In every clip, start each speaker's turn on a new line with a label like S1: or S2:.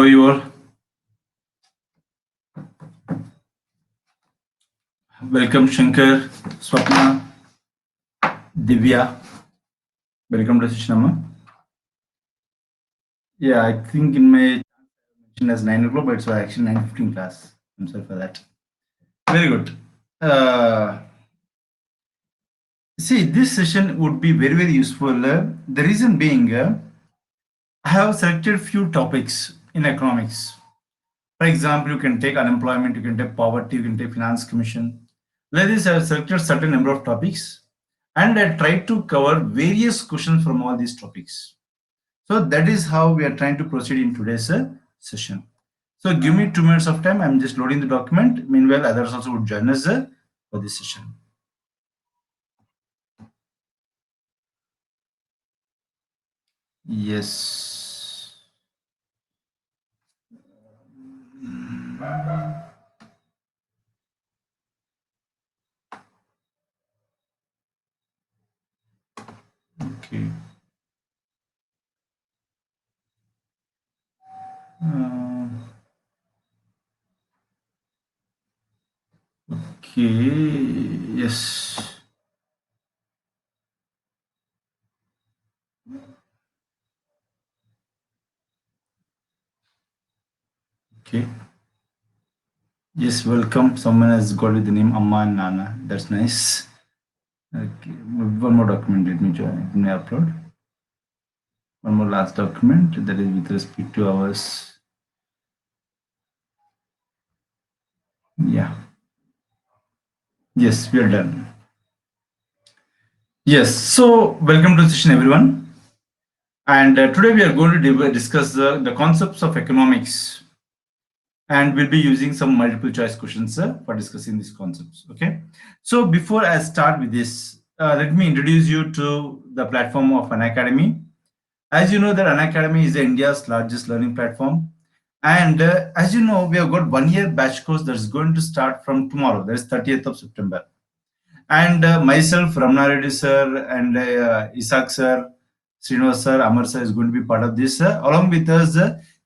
S1: You all. Welcome, Shankar, Swapna, Divya. Welcome to Sessionama. Yeah, I think in my mentioned as 9 o'clock, but it's actually 9:15 class. I'm sorry for that. Very good. Uh, See, this session would be very useful. The reason being, I have selected few topics in economics. For example, you can take unemployment, you can take poverty, you can take finance commission. Like this, I have selected certain number of topics and I tried to cover various questions from all these topics. So that is how we are trying to proceed in today's session. So give me 2 minutes of time. I'm just loading the document. Meanwhile, others also would join us for this session. Yes. Okay. Uh, okay. Yes. Okay. Yes, welcome. Someone has got with the name Amma and Nana. That's nice. Okay. One more document. Let me join. Let me upload. One more last document that is with respect to ours. Yeah. Yes, we are done. Yes. So welcome to the session, everyone. And today we are going to discuss the concepts of economics, and we'll be using some multiple choice questions for discussing these concepts. Okay. So before I start with this, let me introduce you to the platform of Unacademy. As you know, that Unacademy is India's largest learning platform. And as you know, we have got 1 year batch course that is going to start from tomorrow, that is 30th of September. And myself, Ramna Reddy sir, and Isaac sir, Srinivas sir, Amar sir is going to be part of this. Along with us,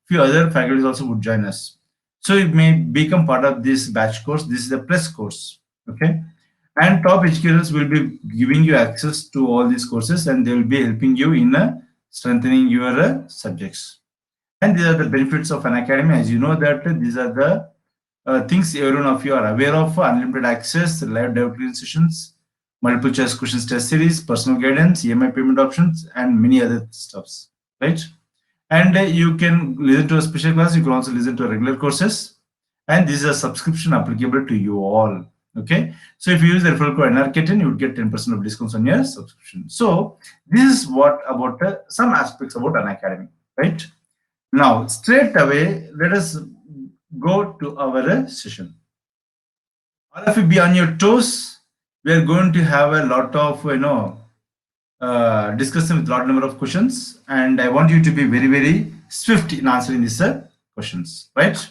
S1: few other faculties also would join us. So it may become part of this batch course. This is a plus course. Okay. And top educators will be giving you access to all these courses and they will be helping you in strengthening your subjects. And these are the benefits of Unacademy. As you know that these are the things everyone of you are aware of: unlimited access, live development sessions, multiple choice questions test series, personal guidance, EMI payment options, and many other stuffs, right? And you can listen to a special class. You can also listen to regular courses. And this is a subscription applicable to you all. Okay. So if you use the referral code NRK10, you would get 10% of discounts on your subscription. So this is what about some aspects about Unacademy, right? Now, straight away, let us go to our session. All of you be on your toes. We are going to have a lot of, discussion with lot number of questions, and I want you to be very swift in answering these questions, right?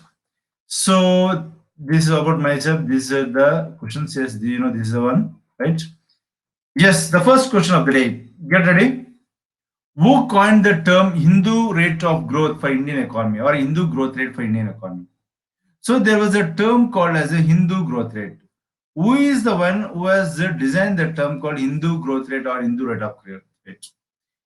S1: So this is about myself. These are the questions. Yes, you know this is the one, right? Yes, the first question of the day. Get ready. Who coined the term Hindu rate of growth for Indian economy or Hindu growth rate for Indian economy? So there was a term called as a Hindu growth rate. Who is the one who has designed the term called Hindu growth rate or Hindu rate of growth rate?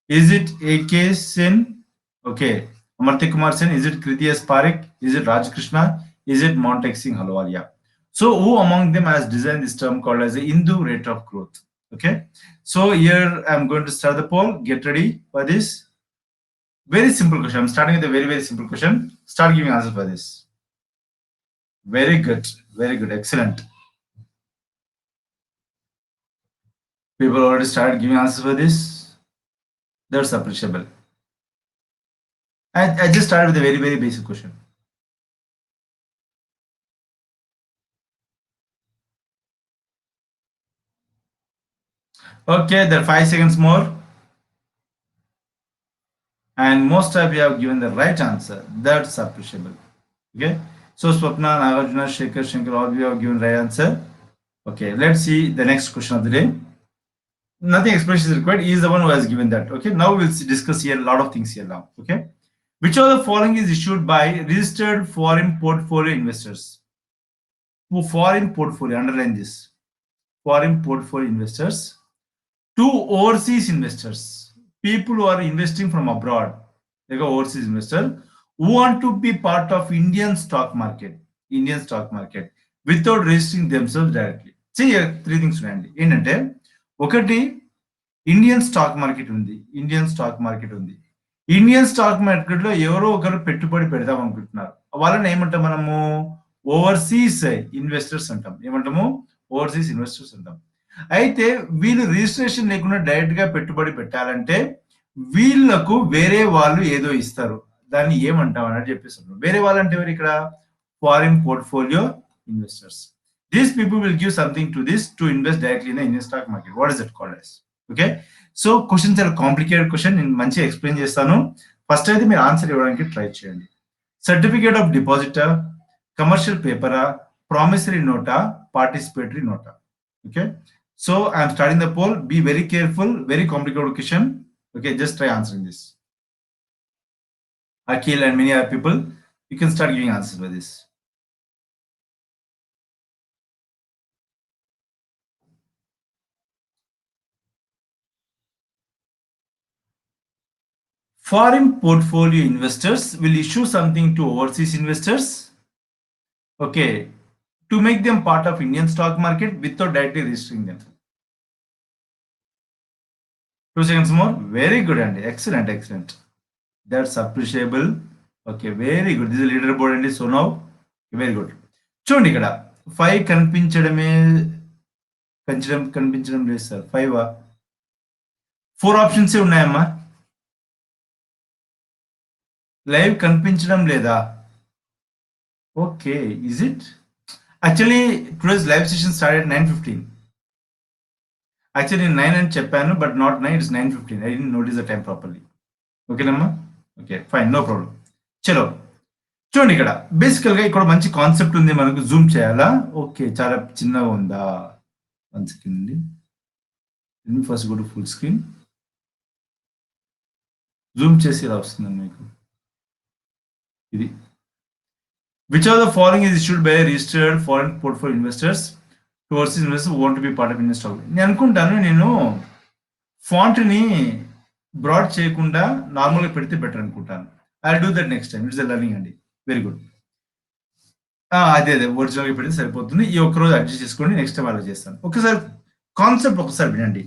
S1: Is it A.K. Sen? Okay. Amartya Kumar Sen? Is it Kriti S. Parekh? Is it Raj Krishna? Is it Montek Singh Halwalia? So who among them has designed this term called as a Hindu rate of growth? Okay. So here I'm going to start the poll. Get ready for this. Very simple question. I'm starting with a very simple question. Start giving answer for this. Very good. Very good. Excellent. People already started giving answers for this. That's appreciable. I just started with a very basic question. Okay, there are 5 seconds more. And most of you have given the right answer. That's appreciable. Okay. So Swapna, Nagarjuna, Shekhar, Shankar, all of you have given right answer. Okay, let's see the next question of the day. Nothing explanation is required. He is the one who has given that. Okay, now we'll discuss here a lot of things here now. Okay. Which of the following is issued by registered foreign portfolio investors? Foreign portfolio, underline this. Foreign portfolio investors to overseas investors, people who are investing from abroad, like overseas investor who want to be part of Indian stock market without registering themselves directly. See, three things ఉన్నాయండి. ఏంటంటే ఒకటి Indian stock market ఉంది. Indian stock market లో ఎవరో ఒకరు పెట్టుబడి పెడదాం అనుకుంటున్నారు. వాళ్ళని ఏమంటాం మనము? ఓవర్సీస్ ఇన్వెస్టర్స్ అంటాం. ఏమంటాము? ఓవర్సీస్ ఇన్వెస్టర్స్ అంటాం. అయితే వీళ్ళు రిజిస్ట్రేషన్ లేకుండా డైరెక్ట్ గా పెట్టుబడి పెట్టాలంటే వీళ్ళకు వేరే వాళ్ళు ఏదో ఇస్తారు. దాన్ని ఏమంటాం అని చెప్పేస్తున్నారు. వేరే వాళ్ళు అంటే ఎవరు ఇక్కడ? Foreign portfolio investors. These people will give something to this to invest directly in Indian stock market. What is it called as? Okay, so question చాలా కాంప్లికేటెడ్ క్వశ్చన్. నేను మంచిగా ఎక్స్ప్లెయిన్ చేస్తాను. ఫస్ట్ అయితే మీరు ఆన్సర్ ఇవ్వడానికి ట్రై చేయండి. Certificate of డిపాజిటా, commercial పేపరా, ప్రామిసరీ నోటా, పార్టిసిపేటరీ నోటా? Okay, so I'm starting the poll. Be very careful. Very complicated question. Okay, just try answering this. Akhil and many other people, you can start giving answers by this. Foreign portfolio investors will issue something to overseas investors, okay, to make them part of Indian stock market without directly registering them. 2 seconds more. Very good, and excellent. That's appreciable. Okay, very good. This is a leaderboard and so now very good. చూడండి ఇక్కడ 5 కనిపించడం లేదు sir. 5 4 options ఉన్నాయమ్మా. Live కనిపించడం లేదా? Okay, is it? Actually today's live session start at 9:15. Actually నేను 9 అని చెప్పాను, but not 9, it's 9:15. I didn't notice the time properly. ఓకేనమ్మా? Okay, fine, no problem. చలో చూడండి, ఇక్కడ బేసికల్ గా ఇక్కడ మంచి కాన్సెప్ట్ ఉంది. మనకు జూమ్ చేయాలా? ఓకే, చాలా చిన్నగా ఉందా? 1 సెకండ్ అండి. First go to full screen. Zoom చేసి ఇలా వస్తుందండి మీకు ఇది. Which of the following is issued by registered foreign portfolio investors to overseas investors who want to be part of Indian stock? నేను అనుకుంటాను, నేను ఫాంట్ ని బ్రాడ్ చేయకుండా నార్మల్ గా పెడితే బెటర్ అనుకుంటాను. I do that next time. It's learning అండి. Very good. అదే ఒరిజినల్ గా పెడితే సరిపోతుంది. ఈ ఒక్క రోజు అడ్జస్ట్ చేసుకోండి, నెక్స్ట్ టైం అలా చేస్తాను. ఒకసారి కాన్సెప్ట్ ఒకసారి వినండి.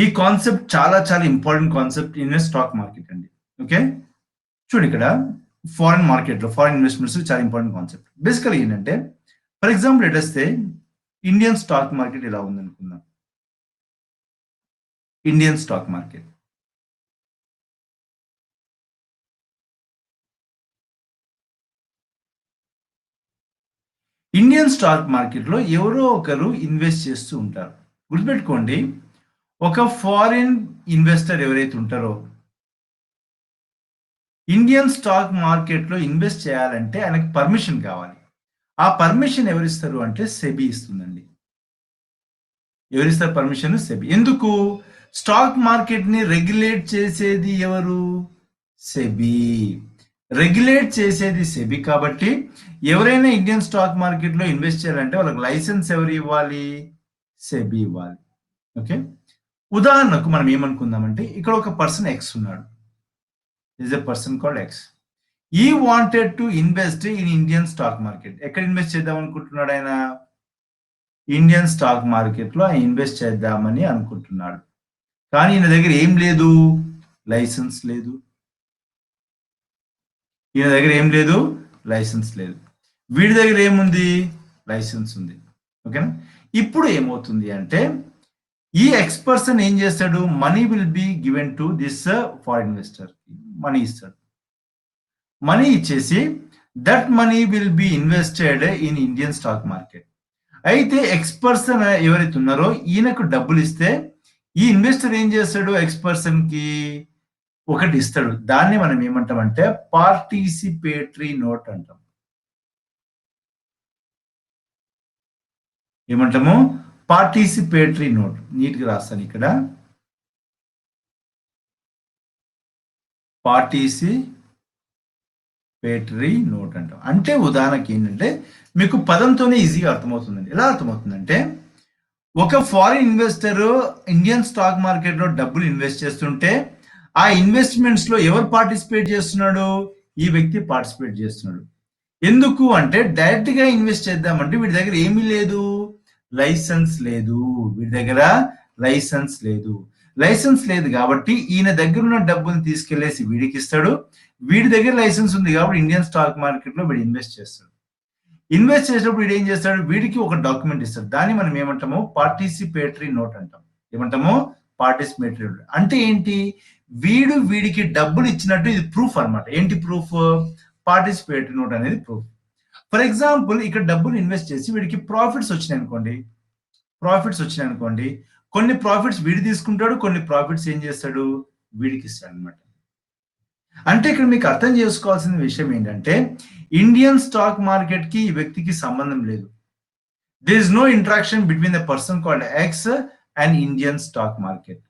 S1: ఈ కాన్సెప్ట్ చాలా చాలా important concept in stock market అండి. ఓకే, చూడు ఇక్కడ ఫారిన్ మార్కెట్ లో ఫారిన్ ఇన్వెస్ట్మెంట్స్ చాలా ఇంపార్టెంట్ కాన్సెప్ట్. బేసికల్ ఏంటంటే, ఫర్ ఎగ్జాంపుల్ ఎటొస్తే ఇండియన్ స్టాక్ మార్కెట్ ఇలా ఉందనుకుందాం. ఇండియన్ స్టాక్ మార్కెట్ లో ఎవరో ఒకరు ఇన్వెస్ట్ చేస్తూ ఉంటారు. గుర్తుపెట్టుకోండి, ఒక ఫారిన్ ఇన్వెస్టర్ ఎవరైతే ఉంటారో ఇండియన్ స్టాక్ మార్కెట్ లో ఇన్వెస్ట్ చేయాలంటే ఆయనకి పర్మిషన్ కావాలి. ఆ పర్మిషన్ ఎవరిస్తారు అంటే సెబీ ఇస్తుందండి. ఎవరిస్తారు పర్మిషన్? సెబీ. ఎందుకు? స్టాక్ మార్కెట్ ని రెగ్యులేట్ చేసేది ఎవరు? సెబీ. రెగ్యులేట్ చేసేది సెబీ కాబట్టి ఎవరైనా ఇండియన్ స్టాక్ మార్కెట్ లో ఇన్వెస్ట్ చేయాలంటే వాళ్ళకి లైసెన్స్ ఎవరు ఇవ్వాలి? సెబీ ఇవ్వాలి. ఓకే, ఉదాహరణకు మనం ఏమనుకుందామంటే, ఇక్కడ ఒక పర్సన్ ఎక్స్ ఉన్నాడు. Is a person called X. ఈ wanted to invest in Indian stock market. ఎక్కడ ఇన్వెస్ట్ చేద్దాం అనుకుంటున్నాడు ఆయన? ఇండియన్ స్టాక్ మార్కెట్ లో ఆయన ఇన్వెస్ట్ చేద్దామని అనుకుంటున్నాడు. కానీ ఈయన దగ్గర ఏం లేదు? లైసెన్స్ లేదు. లైసెన్స్ లేదు. వీడి దగ్గర ఏముంది? లైసెన్స్ ఉంది. ఓకేనా? ఇప్పుడు ఏమవుతుంది అంటే, ఈ ఎక్స్ పర్సన్ ఏం చేస్తాడు? Money will be given to this foreign investor. Money ఇస్తాడు. మనీ ఇచ్చేసి that money will B invested in Indian stock market. అయితే ఎక్స్ పర్సన్ ఎవరైతే ఉన్నారో ఈయనకు డబ్బులు ఇస్తే ఈ ఇన్వెస్టర్ ఏం చేస్తాడు? ఎక్స్ పర్సన్ కి ఒకటి ఇస్తాడు. దాన్ని మనం ఏమంటామంటే పార్టిసిపేటరీ నోట్ అంటాం. ఏమంటాము? Participatory note. నీట్ గా రాస్తాను ఇక్కడ. పార్టిసిపేటరీ పేటరీ నోట్ అంటాం. అంటే ఉదాహరణకి ఏంటంటే మీకు పదంతోనే ఈజీగా అర్థమవుతుందండి. ఎలా అర్థమవుతుందంటే ఒక ఫారిన్ ఇన్వెస్టర్ ఇండియన్ స్టాక్ మార్కెట్లో డబ్బులు ఇన్వెస్ట్ చేస్తుంటే ఆ ఇన్వెస్ట్మెంట్స్ లో ఎవరు పార్టిసిపేట్ చేస్తున్నాడు? ఈ వ్యక్తి పార్టిసిపేట్ చేస్తున్నాడు. ఎందుకు అంటే డైరెక్ట్ గా ఇన్వెస్ట్ చేద్దామంటే వీడి దగ్గర ఏమీ లేదు, లైసెన్స్ లేదు. వీడి దగ్గర లైసెన్స్ లేదు. లైసెన్స్ లేదు కాబట్టి ఈయన దగ్గర ఉన్న డబ్బుని తీసుకెళ్లేసి వీడికి ఇస్తాడు. వీడి దగ్గర లైసెన్స్ ఉంది కాబట్టి ఇండియన్ స్టాక్ మార్కెట్ లో వీడు ఇన్వెస్ట్ చేస్తాడు. ఇన్వెస్ట్ చేసినప్పుడు వీడు ఏం చేస్తాడు? వీడికి ఒక డాక్యుమెంట్ ఇస్తాడు. దాన్ని మనం ఏమంటాము? పార్టిసిపేటరీ నోట్ అంటాం. ఏమంటాము? పార్టిసిపేటరీ నోట్ అంటే ఏంటి? వీడికి డబ్బులు ఇచ్చినట్టు ఇది ప్రూఫ్ అన్నమాట. ఏంటి ప్రూఫ్? పార్టిసిపేటరీ నోట్ అనేది ప్రూఫ్. ఫర్ ఎగ్జాంపుల్ ఇక్కడ డబ్బులు ఇన్వెస్ట్ చేసి వీడికి ప్రాఫిట్స్ వచ్చినాయి అనుకోండి, కొన్ని ప్రాఫిట్స్ వీడు తీసుకుంటాడు, కొన్ని ప్రాఫిట్స్ ఏం చేస్తాడు? వీడికి ఇస్తాడు అనమాట. అంటే ఇక్కడ మీకు అర్థం చేసుకోవాల్సిన విషయం ఏంటంటే ఇండియన్ స్టాక్ మార్కెట్ కి ఈ వ్యక్తికి సంబంధం లేదు. There is no interaction between the person called X and Indian stock market.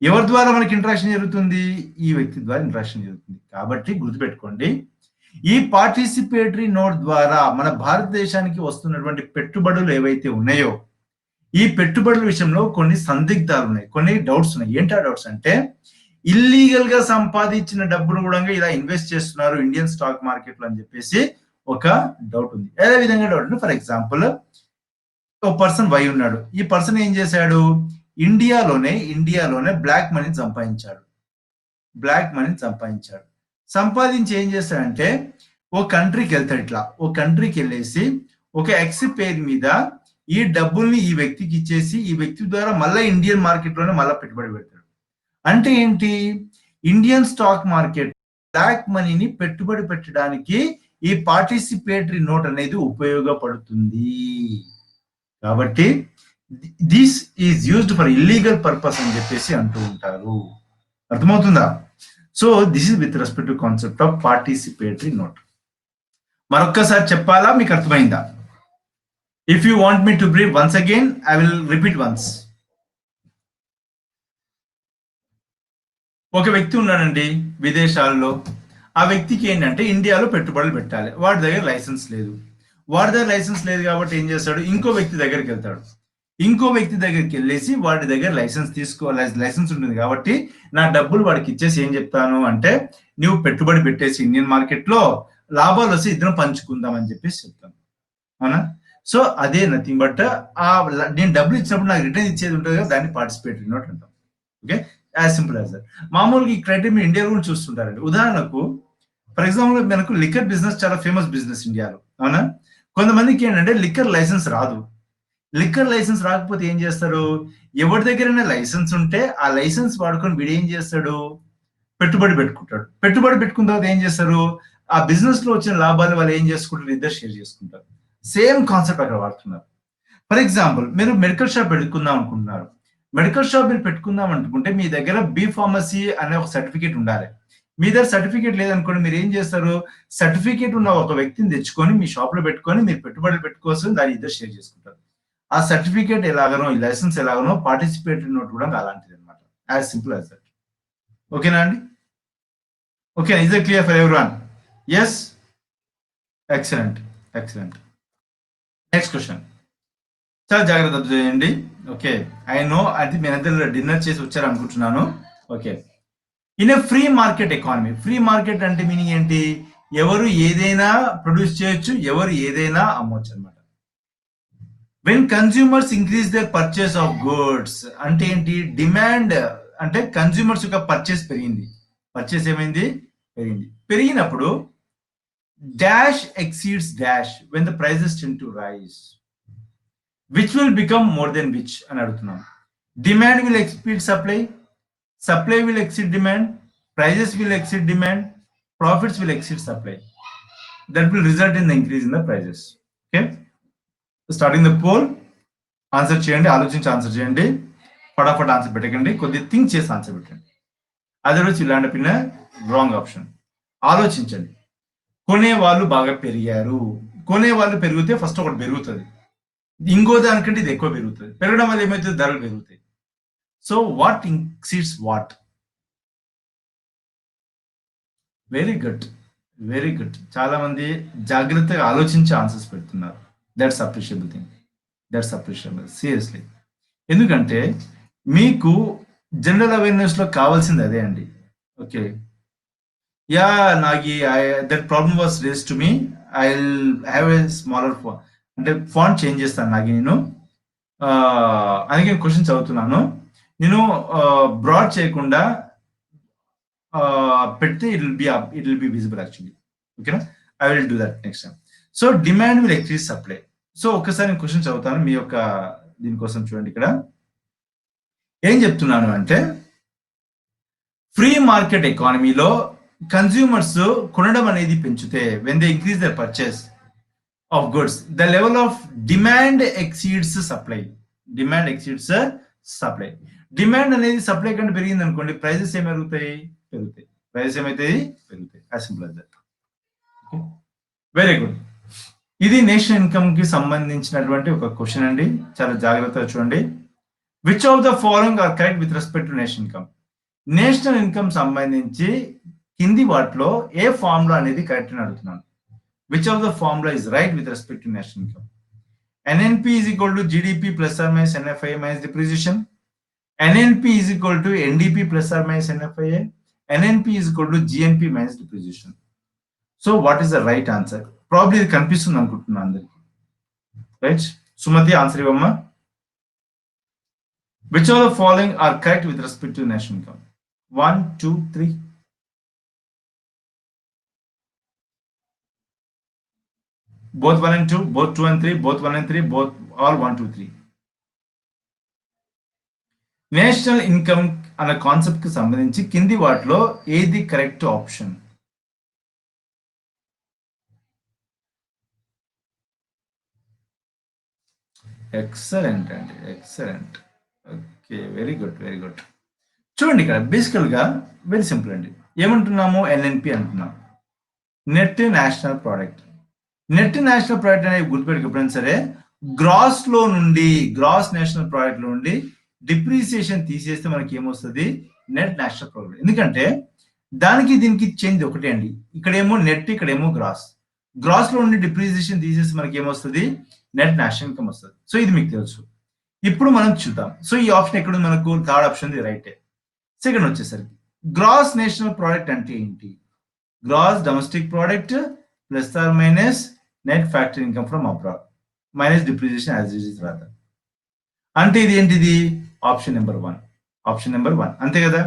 S1: ఎవరి ద్వారా మనకి ఇంటరాక్షన్ జరుగుతుంది? ఈ వ్యక్తి ద్వారా ఇంటరాక్షన్ జరుగుతుంది. కాబట్టి గుర్తుపెట్టుకోండి, ఈ పార్టిసిపేటరీ నోట్ ద్వారా మన భారతదేశానికి వస్తున్నటువంటి పెట్టుబడులు ఏవైతే ఉన్నాయో ఈ పెట్టుబడుల విషయంలో కొన్ని సందిగ్ధాలు ఉన్నాయి, కొన్ని డౌట్స్ ఉన్నాయి. ఏంటి ఆ డౌట్స్ అంటే ఇల్లీగల్ గా సంపాదించిన డబ్బును కూడా ఇలా ఇన్వెస్ట్ చేస్తున్నారు ఇండియన్ స్టాక్ మార్కెట్ లో అని చెప్పేసి ఒక డౌట్ ఉంది. అదే విధంగా డౌట్, ఫర్ ఎగ్జాంపుల్ ఒక పర్సన్ వై ఉన్నాడు. ఈ పర్సన్ ఏం చేశాడు? ఇండియాలోనే బ్లాక్ మనీని సంపాదించాడు. సంపాదించి ఏం చేస్తాడంటే ఓ కంట్రీకి వెళ్తాడు. ఓ కంట్రీకి వెళ్ళేసి ఒక ఎక్స్ పేరు మీద ఈ డబ్బుల్ని ఈ వ్యక్తికి ఇచ్చేసి ఈ వ్యక్తి ద్వారా మళ్ళీ ఇండియన్ మార్కెట్ లోనే మళ్ళీ పెట్టుబడి పెడతాడు. అంటే ఏంటి? ఇండియన్ స్టాక్ మార్కెట్ బ్లాక్ మనీని పెట్టుబడి పెట్టడానికి ఈ పార్టిసిపేటరీ నోట్ అనేది ఉపయోగపడుతుంది. కాబట్టి this is used for illegal purpose అని చెప్పేసి అంటూ ఉంటారు. అర్థమవుతుందా? So this is with respect to concept of participatory note. మరొక్కసారి చెప్పాలా? మీకు అర్థమైందా? If you want me to brief once again, I will repeat once. ఒక వ్యక్తి ఉన్నాడండి విదేశాల్లో. ఆ వ్యక్తికి ఏంటంటే ఇండియాలో పెట్టుబడులు పెట్టాలి. వాడి దగ్గర లైసెన్స్ లేదు కాబట్టి ఏం చేస్తాడు? ఇంకో వ్యక్తి దగ్గరికి వెళ్తాడు. ఇంకో వ్యక్తి దగ్గరికి వెళ్ళేసి వాడి దగ్గర లైసెన్స్ ఉంటుంది కాబట్టి నా డబ్బులు వాడికి ఇచ్చేసి ఏం చెప్తాను అంటే నువ్వు పెట్టుబడి పెట్టేసి ఇండియన్ మార్కెట్ లో లాభాలు వస్తే ఇద్దరం పంచుకుందాం అని చెప్పేసి చెప్తాను. అవునా? సో అదే నథింగ్ బట్ నేను డబ్బులు ఇచ్చినప్పుడు నాకు రిటర్న్ ఇచ్చేది ఉంటుంది కదా, దాన్ని పార్టిసిపేటరీ నోట్ అంటాం. Okay, as simple as that. మామూలుగా ఈ క్రైటీరియా మీరు ఇండియాలో కూడా చూస్తుంటారండి. ఉదాహరణకు ఫర్ ఎగ్జాంపుల్ మనకు లిక్కర్ బిజినెస్ చాలా ఫేమస్ బిజినెస్ ఇండియాలో. అవునా? కొంతమందికి ఏంటంటే లిక్కర్ లైసెన్స్ రాదు. లిక్కర్ లైసెన్స్ రాకపోతే ఏం చేస్తారు? ఎవరి దగ్గరైనా లైసెన్స్ ఉంటే ఆ లైసెన్స్ వాడుకొని వీడు ఏం చేస్తాడు? పెట్టుబడి పెట్టుకున్న తర్వాత ఏం చేస్తారు? ఆ బిజినెస్ లో వచ్చిన లాభాలు వాళ్ళు ఏం చేసుకుంటారు? ఇద్దరు షేర్ చేసుకుంటారు. సేమ్ కాన్సెప్ట్ అక్కడ వాడుతున్నారు. ఫర్ ఎగ్జాంపుల్ మీరు మెడికల్ షాప్ పెట్టుకుందాం అనుకుంటున్నారు. మెడికల్ షాప్ మీరు పెట్టుకుందాం అనుకుంటే మీ దగ్గర బి ఫార్మసీ అనే ఒక సర్టిఫికేట్ ఉండాలి. మీ దగ్గర సర్టిఫికేట్ లేదనుకోండి, మీరు ఏం చేస్తారు? సర్టిఫికేట్ ఉన్న ఒక వ్యక్తిని తెచ్చుకొని మీ షాప్ లో పెట్టుకొని మీరు పెట్టుబడులు పెట్టుకోవచ్చు, దాన్ని ఇద్దరు షేర్ చేసుకుంటారు. ఆ సర్టిఫికేట్ ఎలాగనో ఈ లైసెన్స్ ఎలాగనో పార్టిసిపేటరీ నోట్ కూడా అలాంటిది అనమాట. As simple as that. ఓకేనా అండి? Okay, is it clear for everyone? Yes, excellent. Next question చాలా జాగ్రత్త చేయండి. ఓకే, ఐ నో అది మీ అందరూ డిన్నర్ చేసి వచ్చారు అనుకుంటున్నాను. Okay, in a free market economy, free market అంటే మీనింగ్ ఏంటి? ఎవరు ఏదైనా ప్రొడ్యూస్ చేయొచ్చు, ఎవరు ఏదైనా అమ్మొచ్చు అనమాట. When consumers increase their purchase of goods అంటే ఏంటి? డిమాండ్ అంటే కన్స్యూమర్స్ యొక్క పర్చేస్ పెరిగింది. పెరిగినప్పుడు dash exceeds dash when the prices tend to rise, which will become more than which అని అడుగుతున్నాం. Demand will exceed supply will exceed demand, prices will exceed demand, profits will exceed supply. That will result in the increase in the prices. Okay, starting the poll. Answer చేయండి, ఆలోచించి answer చేయండి. ఫటాఫట్ answer పెట్టకండి, కొద్దిగా think చేసి answer పెట్టండి. Otherwise will land up in wrong option. ఆలోచించండి. కొనేవాళ్ళు బాగా పెరిగారు. కొనేవాళ్ళు పెరిగితే ఫస్ట్ ఒకటి పెరుగుతుంది, ఇంకో దానికంటే ఇది ఎక్కువ పెరుగుతుంది. పెరగడం వల్ల ఏమవుతుంది? ధరలు పెరుగుతాయి. So what exceeds what? Very good. Very good. చాలా మంది జాగ్రత్తగా ఆలోచించి ఆన్సర్స్ పెడుతున్నారు. That's appreciable thing. That's appreciable seriously. ఎందుకంటే మీకు జనరల్ అవేర్నెస్ లో కావాల్సింది అదే అండి. ఓకే. యా నాకు that problem was raised to me. I have a smaller font, అంటే ఫాంట్ చేంజ్ చేస్తాను నాకు నేను. అందుకే క్వశ్చన్ చదువుతున్నాను. నేను బ్రాడ్ చేయకుండా పెడితే it will be visible actually. ఓకేనా? I will do that next time. So demand will increase supply. So ఒక్కసారి నేను క్వశ్చన్ చదువుతాను మీ యొక్క దీనికోసం. చూడండి ఇక్కడ ఏం చెప్తున్నాను అంటే, ఫ్రీ మార్కెట్ ఎకానమీలో కన్స్యూమర్స్ కొనడం అనేది పెంచితే, when they increase the purchase of goods, the level of demand exceeds supply. Demand exceeds supply. Demand అనేది సప్లై కంటే పెరిగింది అనుకోండి, ప్రైజెస్ ఏమరుగుతాయి? పెరుగుతాయి. ప్రైజెస్ ఏమైతాయి? పెరుగుతాయి. As simple as that. Very good. ఇది నేషనల్ ఇన్కమ్ కి సంబంధించినటువంటి ఒక క్వశ్చన్ అండి. చాలా జాగ్రత్తగా చూడండి. Which of the following are correct with respect to national income? National income సంబంధించి కింది వాటిలో ఏ ఫార్ములా అనేది కరెక్ట్ అని అడుగుతున్నాను. Which of the formula is right with respect to national income? NNP is equal to GDP plus or minus NFIA minus depreciation. NNP is equal to NDP plus or minus NFIA. NNP is equal to GNP minus depreciation. So what is the right answer? Probably ఇది కనిపిస్తుంది అనుకుంటున్నాను అందరికి. Right? Sumathi answer ఇవ్వమ్మా. Which of the following are correct with respect to national income? 1, 2, 3. Both 1 and 2, both 2 and 3, both 1 and 3, both all 1, 2, 3. National income అనే concept కి సంబంధించి కింది వాటిలో ఏది కరెక్ట్ ఆప్షన్? ఎక్సలెంట్ అండి, excellent. Okay, very good, very good. చూడండి ఇక్కడ బేసికల్ గా వెరీ సింపుల్ అండి. ఏమంటున్నాము? ఎన్ఎన్పి అంటున్నాం, net national product. Net national product అనేది గుర్తుపెట్టుకు ఎప్పుడైనా సరే గ్రాస్ లో నుండి, గ్రాస్ నేషనల్ ప్రోడక్ట్ లో నుండి డిప్రిసియేషన్ తీసేస్తే మనకి ఏమొస్తుంది? Net national product. ఎందుకంటే దానికి దీనికి చేంజ్ ఒకటే అండి. ఇక్కడేమో నెట్, ఇక్కడేమో గ్రాస్. గ్రాస్ లో నుండి డిప్రిసియేషన్ తీసేస్తే మనకి ఏమొస్తుంది? నెట్ నేషనల్ ఇన్కమ్ వస్తుంది. సో ఇది మీకు తెలుసు. ఇప్పుడు మనం చూద్దాం. సో ఈ ఆప్షన్ ఎక్కడ మనకు? థర్డ్ ఆప్షన్ రైటే. సెకండ్ వచ్చేసరికి గ్రాస్ నేషనల్ ప్రోడక్ట్ అంటే ఏంటి? Gross domestic product plus or minus net factor income from abroad minus depreciation as it is rather. అంటే ఇది ఏంటిది? Option number 1. ఆప్షన్ నెంబర్ 1 అంతే కదా.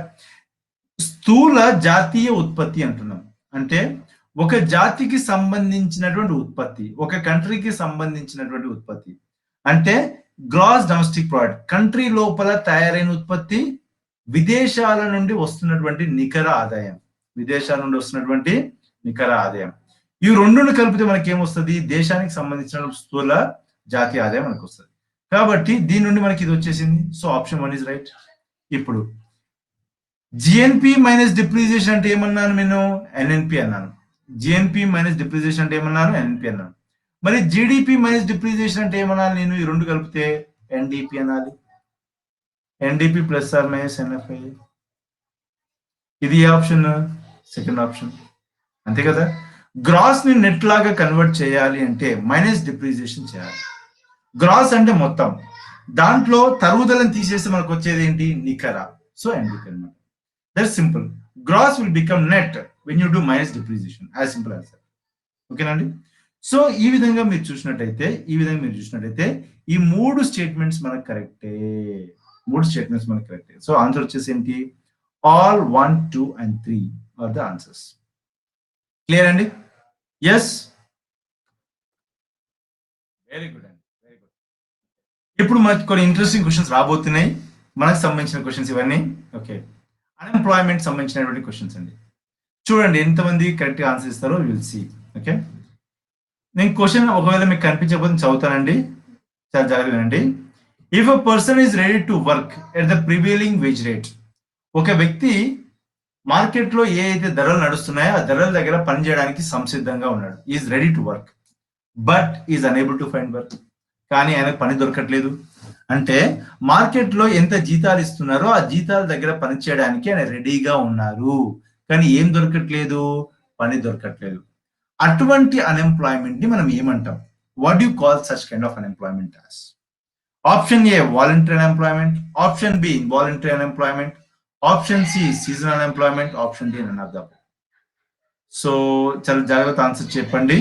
S1: స్థూల జాతీయ ఉత్పత్తి అంటున్నాం. అంటే ఒక జాతికి సంబంధించినటువంటి ఉత్పత్తి, ఒక కంట్రీకి సంబంధించినటువంటి ఉత్పత్తి. అంటే గ్రాస్ డొమెస్టిక్ ప్రోడక్ట్, కంట్రీ లోపల తయారైన ఉత్పత్తి, విదేశాల నుండి వస్తున్నటువంటి నికర ఆదాయం, విదేశాల నుండి వస్తున్నటువంటి నికర ఆదాయం. ఈ రెండును కలిపితే మనకి ఏమొస్తుంది? దేశానికి సంబంధించిన స్థూల జాతీయ ఆదాయం మనకు వస్తుంది. కాబట్టి దీని నుండి మనకి ఇది వచ్చేసింది. So option 1 is right. ఇప్పుడు జిఎన్పి మైనస్ డిప్రిసియేషన్ అంటే ఏమన్నాను నేను? ఎన్ఎన్పి అన్నాను. జిఎన్పి మైనస్ డిప్రిసియేషన్ అంటే ఏమన్నాను? ఎన్ఎన్పి అన్నాను. మరి జిడిపి మైనస్ డిప్రిసియేషన్ అంటే ఏమన్నాను నేను? ఈ రెండు కలిపితే ఎన్డిపి అనాలి. NDP plus or minus NFI. ఇది ఏ ఆప్షన్? Second option. అంతే కదా. గ్రాస్ ని నెట్ లాగా కన్వర్ట్ చేయాలి అంటే మైనస్ డిప్రిసియేషన్ చేయాలి. గ్రాస్ అంటే మొత్తం, దాంట్లో తరుగుదలను తీసేస్తే మనకు వచ్చేది ఏంటి? నికర. సో ఎన్డిపి అన్నమాట. That's simple. Gross will become net when you do minus depreciation. As simple as that. ఓకేనండి. సో ఈ విధంగా మీరు చూసినట్టయితే ఈ మూడు స్టేట్మెంట్స్ మనకు కరెక్టే. సో ఆన్సర్ వచ్చేసి ఏంటి? All 1, 2 and 3 are the answers. Clear అండి? ఎస్, వెరీ గుడ్ అండి, వెరీ గుడ్. ఇప్పుడు మనకి కొన్ని ఇంట్రెస్టింగ్ క్వశ్చన్స్ రాబోతున్నాయి, మనకు సంబంధించిన క్వశ్చన్స్ ఇవన్నీ. ఓకే, అన్ఎంప్లాయ్మెంట్ సంబంధించినటువంటి క్వశ్చన్స్ అండి. చూడండి ఎంతమంది కరెక్ట్ గా ఆన్సర్ ఇస్తారో విల్ సీ. ఓకే, నేను క్వశ్చన్ ఒకవేళ మీకు కనిపించకపోతే చదువుతానండి, చాలా జాగ్రత్తగా అండి. If a person is ready to work at the prevailing veg rate, ఒక వ్యక్తి మార్కెట్ లో ఏ అయితే ధరలు నడుస్తున్నాయో ఆ ధరల దగ్గర పనిచేయడానికి సంసిద్ధంగా ఉన్నాడు. Is ready to work but is unable to find work. కానీ ఆయనకు పని దొరకట్లేదు. అంటే మార్కెట్ లో ఎంత జీతాలు ఇస్తున్నారో ఆ జీతాల దగ్గర పని చేయడానికి ఆయన రెడీగా ఉన్నారు, కానీ ఏం దొరకట్లేదు? పని దొరకట్లేదు. అటువంటి అన్ఎంప్లాయ్మెంట్ ని మనం ఏమంటాం? What you call such kind of unemployment as? Option A voluntary unemployment, option B involuntary unemployment, option C seasonal unemployment, option D none of the above. So చాలా జాగ్రత్త ఆన్సర్ చెప్పండి.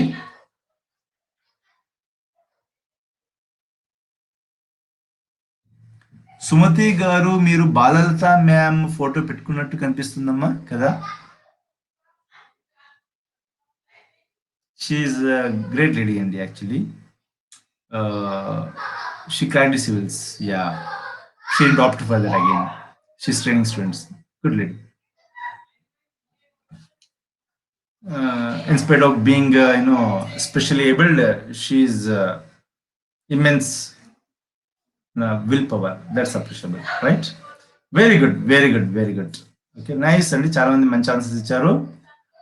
S1: సుమతి గారు, మీరు బాలలత మ్యామ్ ఫోటో పెట్టుకున్నట్టు కనిపిస్తుందమ్మా కదా? షీఈ్ గ్రేట్ లేడీ అండి actually. She cracked civils. Yeah, she didn't opt for that again. She's training students. Good lady. In spite of being specially abled, she's immense willpower. That's appreciable, right? Very good, very good, very good. Okay, nice అండి. చాలా మంది మంచి answers ఇచ్చారు.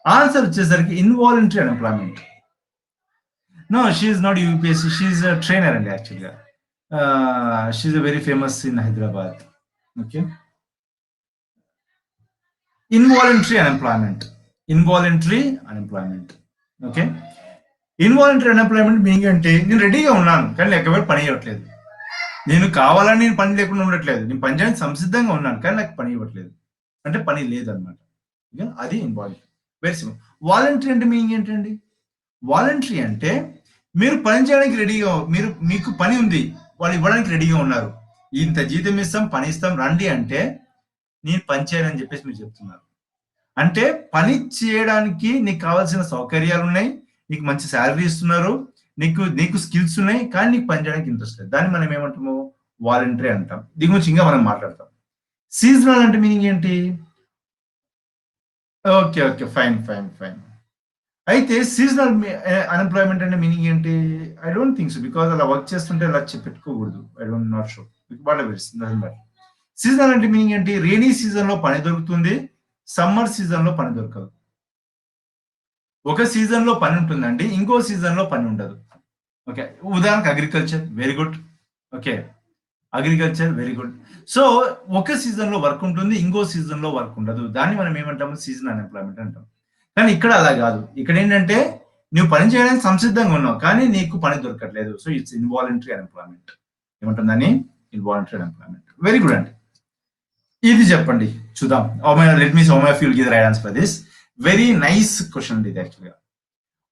S1: Answer వచ్చేసరికి involuntary unemployment. No, she is not UPSC. She is a trainer and actually. She is very famous in Hyderabad. Okay. Involuntary unemployment. Involuntary unemployment. Okay. Involuntary unemployment meaning అంటే నేను రెడీగా ఉన్నాను కానీ ఎక్కబెట్టి పని ఇవ్వట్లేదు. నేను కావాలని నేను పని లేకుండా ఉండట్లేదు. నేను పని చేయడానికి సంసిద్ధంగా ఉన్నాను కానీ నాకు పని ఇవ్వట్లేదు. అంటే పని లేదన్నమాట. అది ఇన్వాలంటరీ. Very simple. వాలంటరీ అంటే మీనింగ్ ఏంటండి? వాలంటరీ అంటే మీరు పని చేయడానికి రెడీగా, మీకు పని ఉంది, వాళ్ళు ఇవ్వడానికి రెడీగా ఉన్నారు. ఇంత జీతం ఇస్తాం, పని ఇస్తాం, రండి అంటే నేను పని చేయనని చెప్పేసి మీరు చెప్తున్నారు. అంటే పని చేయడానికి నీకు కావాల్సిన సౌకర్యాలు ఉన్నాయి, నీకు మంచి శాలరీ ఇస్తున్నారు, నీకు స్కిల్స్ ఉన్నాయి, కానీ నీకు పని చేయడానికి ఇంట్రెస్ట్ లేదు. దాన్ని మనం ఏమంటాము? వాలంటరీ అంటాం. దీని గురించి ఇంకా మనం మాట్లాడతాం. సీజనల్ అంటే మీనింగ్ ఏంటి? Okay okay, fine fine fine. అయితే సీజనల్ అన్ఎంప్లాయ్మెంట్ అంటే మీనింగ్ ఏంటి? I don't think so, because అలా వర్క్ చేస్తుంటే అలా పెట్టుకోకూడదు. I don't not show. Seasonal అంటే మీనింగ్ ఏంటి? రెయినీ సీజన్ లో పని దొరుకుతుంది, సమ్మర్ సీజన్ లో పని దొరకదు. ఒక సీజన్ లో పని ఉంటుందండి, ఇంకో సీజన్ లో పని ఉండదు. ఓకే, ఉదాహరణకు agriculture. Very good. Okay, agriculture very good. So ఒక సీజన్ లో వర్క్ ఉంటుంది, ఇంకో సీజన్ లో వర్క్ ఉండదు. దాన్ని మనం ఏమంటాము? సీజన్ అన్ఎంప్లాయ్మెంట్ అంటాం. కానీ ఇక్కడ అలా కాదు. ఇక్కడ ఏంటంటే నువ్వు పని చేయడానికి సంసిద్ధంగా ఉన్నావు కానీ నీకు పని దొరకట్లేదు. So it's involuntary unemployment. ఏమంటుందని? Involuntary unemployment. వెరీ గుడ్ అండి. ఇది చెప్పండి చూద్దాం. లెట్ మీ సౌమ్య ఫ్యూల్ give the right answer for this. Very nice question ఇది యాక్చువల్గా.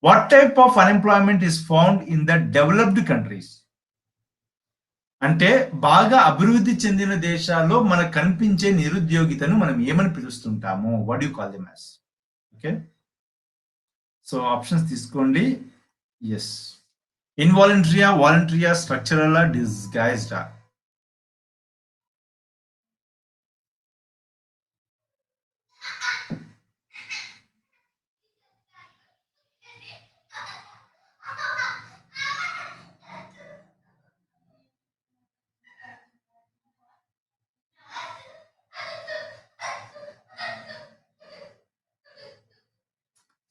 S1: What type of unemployment is found in the developed countries? అంటే బాగా అభివృద్ధి చెందిన దేశాల్లో మనకు కనిపించే నిరుద్యోగితను మనం ఏమని పిలుస్తుంటాము? What you call them as? Okay, so options తీసుకోండి. ఎస్, ఇన్వాలంటరీయా, వాలంటరీయా, స్ట్రక్చరల్, డిస్గైజ్డా?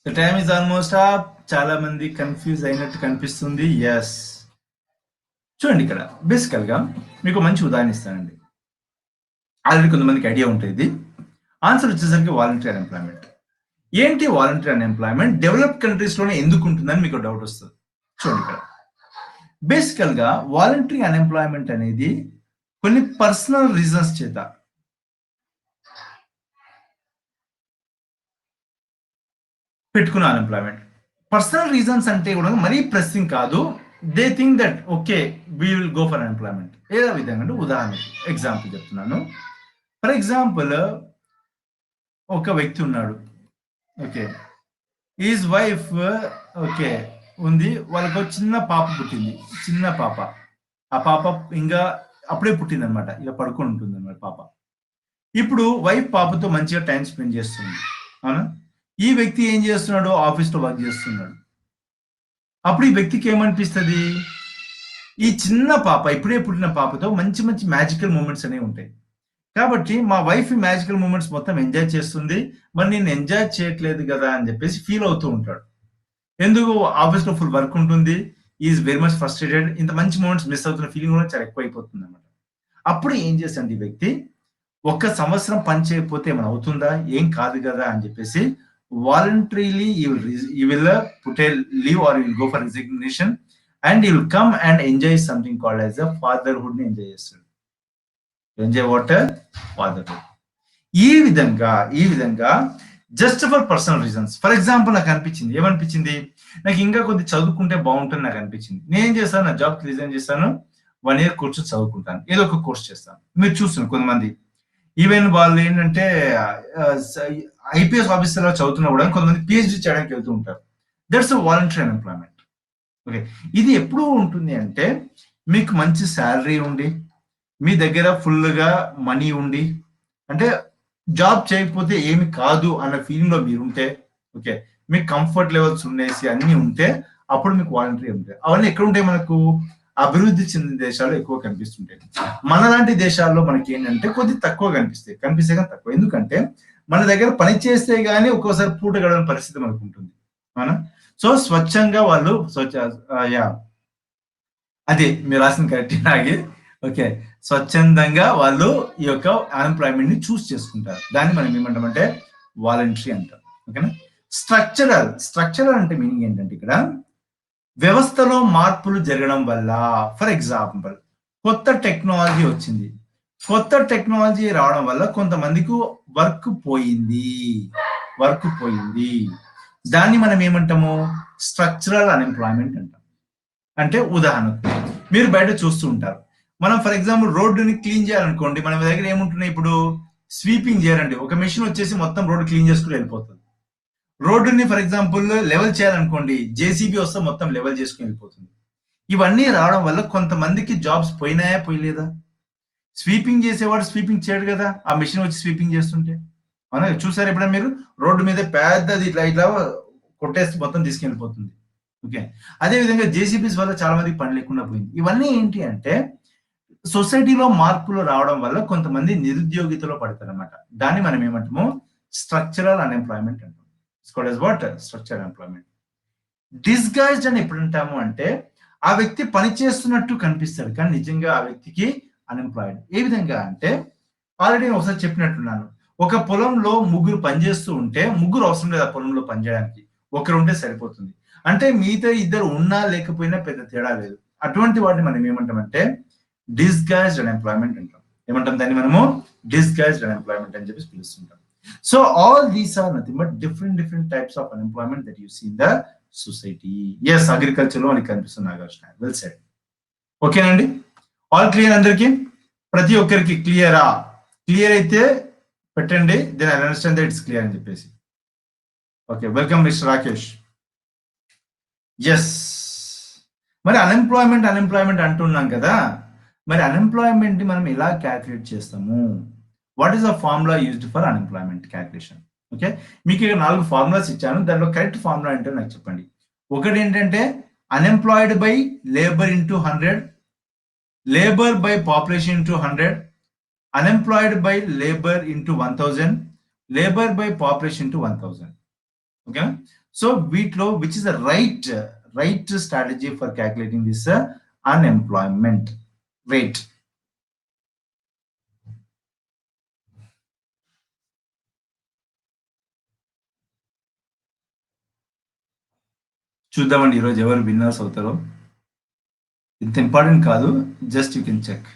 S1: The time is almost up. చాలా మంది కన్ఫ్యూజ్ అయినట్టు కనిపిస్తుంది. ఎస్, చూడండి ఇక్కడ బేసికల్ గా మీకు మంచి ఉదాహరణ ఇస్తానండి. ఆల్రెడీ కొంతమందికి ఐడియా ఉంటుంది. ఆన్సర్ వచ్చేసరికి వాలంటరీ అన్ఎంప్లాయ్మెంట్. ఏంటి వాలంటరీ అన్ఎంప్లాయ్మెంట్? డెవలప్డ్ కంట్రీస్ లోనే ఎందుకు ఉంటుందని మీకు డౌట్ వస్తుంది. చూడండి ఇక్కడ బేసికల్ గా వాలంటరీ అన్ఎంప్లాయ్మెంట్ అనేది కొన్ని పర్సనల్ రీజన్స్ చేత పెట్టుకున్న అన్ఎంప్లాయ్మెంట్. పర్సనల్ రీజన్స్ అంటే కూడా మరీ ప్రెస్సింగ్ కాదు. They think that okay we will go for unemployment. ఏదో విధంగా అంటే ఉదాహరణకి ఎగ్జాంపుల్ చెప్తున్నాను. ఫర్ ఎగ్జాంపుల్ ఒక వ్యక్తి ఉన్నాడు. ఓకే, ఈజ్ వైఫ్ ఓకే ఉంది, వాళ్ళకు చిన్న పాప పుట్టింది. చిన్న పాప, ఆ పాప ఇంకా అప్పుడే పుట్టింది అనమాట, ఇలా పడుకొని ఉంటుంది అనమాట పాప. ఇప్పుడు వైఫ్ పాపతో మంచిగా టైం స్పెండ్ చేస్తుంది, అవునా? ఈ వ్యక్తి ఏం చేస్తున్నాడు? ఆఫీస్లో వర్క్ చేస్తున్నాడు. అప్పుడు ఈ వ్యక్తికి ఏమనిపిస్తుంది? ఈ చిన్న పాప, ఇప్పుడే పుట్టిన పాపతో మంచి మంచి మ్యాజికల్ మూమెంట్స్ అనేవి ఉంటాయి. కాబట్టి మా వైఫ్ మ్యాజికల్ మూమెంట్స్ మొత్తం ఎంజాయ్ చేస్తుంది, మరి నేను ఎంజాయ్ చేయట్లేదు కదా అని చెప్పేసి ఫీల్ అవుతూ ఉంటాడు. ఎందుకు? ఆఫీస్లో ఫుల్ వర్క్ ఉంటుంది, ఈజ్ వెరీ మచ్ ఫ్రస్ట్రేటెడ్, ఇంత మంచి మూమెంట్స్ మిస్ అవుతున్న ఫీలింగ్ కూడా చాలా ఎక్కువైపోతుంది అనమాట. అప్పుడు ఏం చేస్తాడు ఈ వ్యక్తి? 1 సంవత్సరం పని చేయకపోతే ఏమైనా అవుతుందా? ఏం కాదు కదా అని చెప్పేసి voluntarily you will put a leave or you will go for resignation and you will come and enjoy something called as a fatherhood ని ఎంజాయ్ చేస్తాడు. Enjoy what? ఫాదర్హుడ్. ఈ విధంగా just for personal reasons. For example నాకు అనిపించింది, ఏమనిపించింది, నాకు ఇంకా కొద్ది చదువుకుంటే బాగుంటుంది నాకు అనిపించింది. నేనేం చేస్తాను, నా జాబ్ రిజైన్ చేస్తాను, 1 year కూర్చొని చదువుకుంటాను, ఏదో ఒక కోర్స్ చేస్తాను. మీరు చూస్తున్నారు కొంతమంది ఈవెన్ వాళ్ళు ఏంటంటే ఐపీఎస్ ఆఫీసర్ చదువుతున్నా కూడా కొంతమంది పిహెచ్డి చేయడానికి వెళ్తూ ఉంటారు. That's voluntary unemployment. ఓకే, ఇది ఎప్పుడు ఉంటుంది అంటే మీకు మంచి శాలరీ ఉండి, మీ దగ్గర ఫుల్గా మనీ ఉండి, అంటే జాబ్ చేయకపోతే ఏమి కాదు అన్న ఫీలింగ్ లో మీరు ఉంటే, ఓకే, మీకు కంఫర్ట్ లెవెల్స్ ఉండేసి అన్ని ఉంటే అప్పుడు మీకు వాలంటరీ ఉంటాయి. అవన్నీ ఎక్కడ ఉంటాయి? మనకు అభివృద్ధి చెందిన దేశాల్లో ఎక్కువ కనిపిస్తుంటాయి. మనలాంటి దేశాల్లో మనకి ఏంటంటే కొద్ది తక్కువ కనిపిస్తాయి కానీ తక్కువ. ఎందుకంటే మన దగ్గర పని చేస్తే గానీ ఒక్కోసారి పూట గడవని పరిస్థితి మనకు ఉంటుంది, అవునా? సో స్వచ్ఛంగా వాళ్ళు అదే మీరు రాసిన కరెక్ట్ నాగి. ఓకే, స్వచ్ఛందంగా వాళ్ళు ఈ యొక్క అన్ఎంప్లాయ్మెంట్ ని చూస్ చేసుకుంటారు. దాన్ని మనం ఏమంటామంటే వాలంటరీ అంటాం. ఓకేనా? స్ట్రక్చరల్ అంటే మీనింగ్ ఏంటంటే ఇక్కడ వ్యవస్థలో మార్పులు జరగడం వల్ల, ఫర్ ఎగ్జాంపుల్ కొత్త టెక్నాలజీ వచ్చింది, కొత్త టెక్నాలజీ రావడం వల్ల కొంతమందికి వర్క్ పోయింది, దాన్ని మనం ఏమంటాము? స్ట్రక్చరల్ అన్ఎంప్లాయ్మెంట్ అంటాం. అంటే ఉదాహరణకు మీరు బయట చూస్తూ ఉంటారు, మనం ఫర్ ఎగ్జాంపుల్ రోడ్డుని క్లీన్ చేయాలనుకోండి, మన దగ్గర ఏముంటున్నాయి ఇప్పుడు? స్వీపింగ్ చేయాలండి, ఒక మెషిన్ వచ్చేసి మొత్తం రోడ్డు క్లీన్ చేసుకుని వెళ్ళిపోతుంది. రోడ్డుని ఫర్ ఎగ్జాంపుల్ లెవెల్ చేయాలనుకోండి, జేసీబీ వస్తే మొత్తం లెవెల్ చేసుకుని వెళ్ళిపోతుంది. ఇవన్నీ రావడం వల్ల కొంతమందికి జాబ్స్ పోయినాయా పోయలేదా? స్వీపింగ్ చేసేవాడు స్వీపింగ్ చేయడు కదా, ఆ మెషిన్ వచ్చి స్వీపింగ్ చేస్తుంటే. అవునా? చూసారు ఎప్పుడైనా మీరు? రోడ్డు మీద పెద్దది ఇట్లా కొట్టేసి మొత్తం తీసుకెళ్ళిపోతుంది. ఓకే, అదే విధంగా జేసీబీస్ వల్ల చాలా మందికి పని లేకుండా పోయింది. ఇవన్నీ ఏంటి అంటే సొసైటీలో మార్పులు రావడం వల్ల కొంతమంది నిరుద్యోగితలో పడతారు అనమాట. దాన్ని మనం ఏమంటాము? స్ట్రక్చరల్ అన్ఎంప్లాయ్మెంట్ అంటాం. వాట్? Structural employment. డిస్గైజ్డ్ అని ఎప్పుడు అంటాము అంటే ఆ వ్యక్తి పని చేస్తున్నట్టు కనిపిస్తాడు కానీ నిజంగా ఆ వ్యక్తికి అన్ఎంప్లాయిడ్. ఏ విధంగా అంటే ఆల్రెడీ ఒకసారి చెప్పినట్టున్నాను, ఒక పొలంలో ముగ్గురు పనిచేస్తూ ఉంటే ముగ్గురు అవసరం లేదు ఆ పొలంలో పనిచేయడానికి, ఒకరు ఉంటే సరిపోతుంది. అంటే మిగతా ఇద్దరు ఉన్నా లేకపోయినా పెద్ద తేడా లేదు. అటువంటి వాటిని మనం ఏమంటామంటే డిస్గైజ్డ్ అన్ఎంప్లాయ్మెంట్ అంటాం. ఏమంటాం దాన్ని మనము? డిస్గైజ్డ్ అన్ఎంప్లాయ్మెంట్ అని చెప్పి పిలుస్తుంటాం. So all these are nothing but different types of unemployment that you see in the society. Yes, agriculture లో మనకి కనిపిస్తుంది నాగార్జున. Well said. ఓకేనండి, ఆల్ క్లియర్ అందరికి? ప్రతి ఒక్కరికి క్లియరా? క్లియర్ అయితే పెట్టండి, then I understand that it's clear అని చెప్పేసి. Okay, welcome mister Rakesh. Yes, మరి అన్ఎంప్లాయ్మెంట్ అంటున్నాం కదా, మరి అన్ఎంప్లాయ్మెంట్ ని మనం ఎలా క్యాల్కులేట్ చేస్తాము? What is the formula used for unemployment calculation? Okay, మీకు ఇక్కడ 4 ఫార్ములాస్ ఇచ్చాను, దాంట్లో కరెక్ట్ ఫార్ములా ఏంటో నాకు చెప్పండి. ఒకటి ఏంటంటే unemployed by labour into 100, labour by population into 100, unemployed by labour into 1000, labour by population into 1000. Okay, so వీటిలో which is the right strategy for calculating this unemployment rate? చూద్దామండి ఈరోజు ఎవరు విన్నర్స్ అవుతారో. ఇంత ఇంపార్టెంట్ కాదు, just you can check.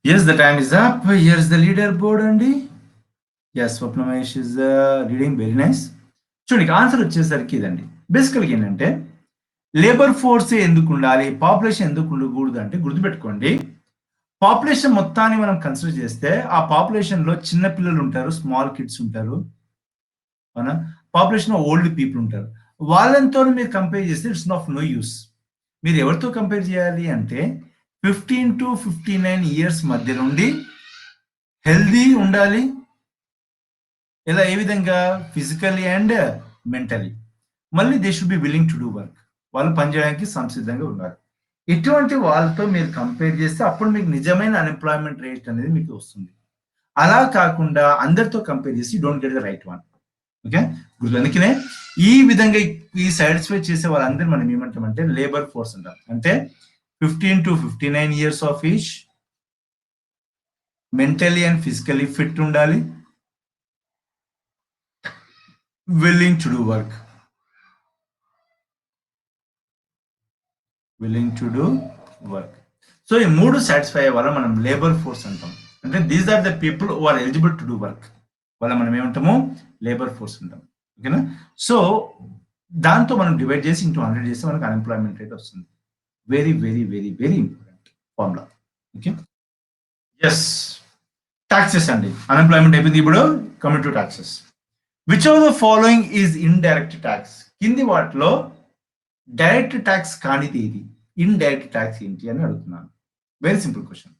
S1: Yes, the time is up. Here's the leaderboard అండి. Yes, Swapna Mahesh is reading very nice. చూడండి, answer వచ్చేసరికి ఇదండి. బేసికల్గా ఏంటంటే లేబర్ ఫోర్స్ ఎందుకు ఉండాలి, పాపులేషన్ ఎందుకు ఉండకూడదు అంటే గుర్తుపెట్టుకోండి, పాపులేషన్ మొత్తాన్ని మనం కన్సిడర్ చేస్తే ఆ పాపులేషన్ లో చిన్న పిల్లలు ఉంటారు, స్మాల్ కిడ్స్ ఉంటారు, అవునా? పాపులేషన్ ఓల్డ్ పీపుల్ ఉంటారు. వాళ్ళతో మీరు కంపేర్ చేస్తే ఇట్స్ ఆఫ్ నో యూస్. మీరు ఎవరితో కంపేర్ చేయాలి అంటే 15 to 59 ఇయర్స్ మధ్య నుండి హెల్దీ ఉండాలి. ఎలా? ఏ విధంగా? Physically and mentally. మళ్ళీ they should be willing to do work. వాళ్ళు పనిచేయడానికి సంసిద్ధంగా ఉండాలి. ఇటువంటి వాళ్ళతో మీరు కంపేర్ చేస్తే అప్పుడు మీకు నిజమైన అన్ఎంప్లాయ్మెంట్ రేట్ అనేది మీకు వస్తుంది. అలా కాకుండా అందరితో కంపేర్ చేసి don't get the right one. Okay, అందుకనే ఈ విధంగా ఈ సాటిస్ఫై చేసే వాళ్ళందరూ మనం ఏమంటామంటే లేబర్ ఫోర్స్ అంటాం. అంటే 15 to 59 years of age, mentally and physically fit ఉండాలి, willing to do work, willing to do work. So ఈ మూడు సాటిస్ఫై అయ్యే వాళ్ళ మనం లేబర్ ఫోర్స్ అంటాం. అంటే these are the people who are eligible to do work, వాళ్ళ మనం ఏమంటాము లేబర్ ఫోర్స్ అంటాం. ఓకేనా? సో దాంతో మనం డివైడ్ చేసి ఇంటూ 100 చేస్తే మనకు అన్ఎంప్లాయ్మెంట్ రేట్ వస్తుంది. Very very very very important formula. Okay, yes, taxes అండి. అన్ఎంప్లాయ్మెంట్ అయిపోయింది, ఇప్పుడు coming to taxes. Which of the following is indirect tax? కింది వాటిలో డైరెక్ట్ ట్యాక్స్ కానిది ఏది? ఇండైరెక్ట్ ట్యాక్స్ ఏంటి అని అడుగుతున్నాను. Very simple question.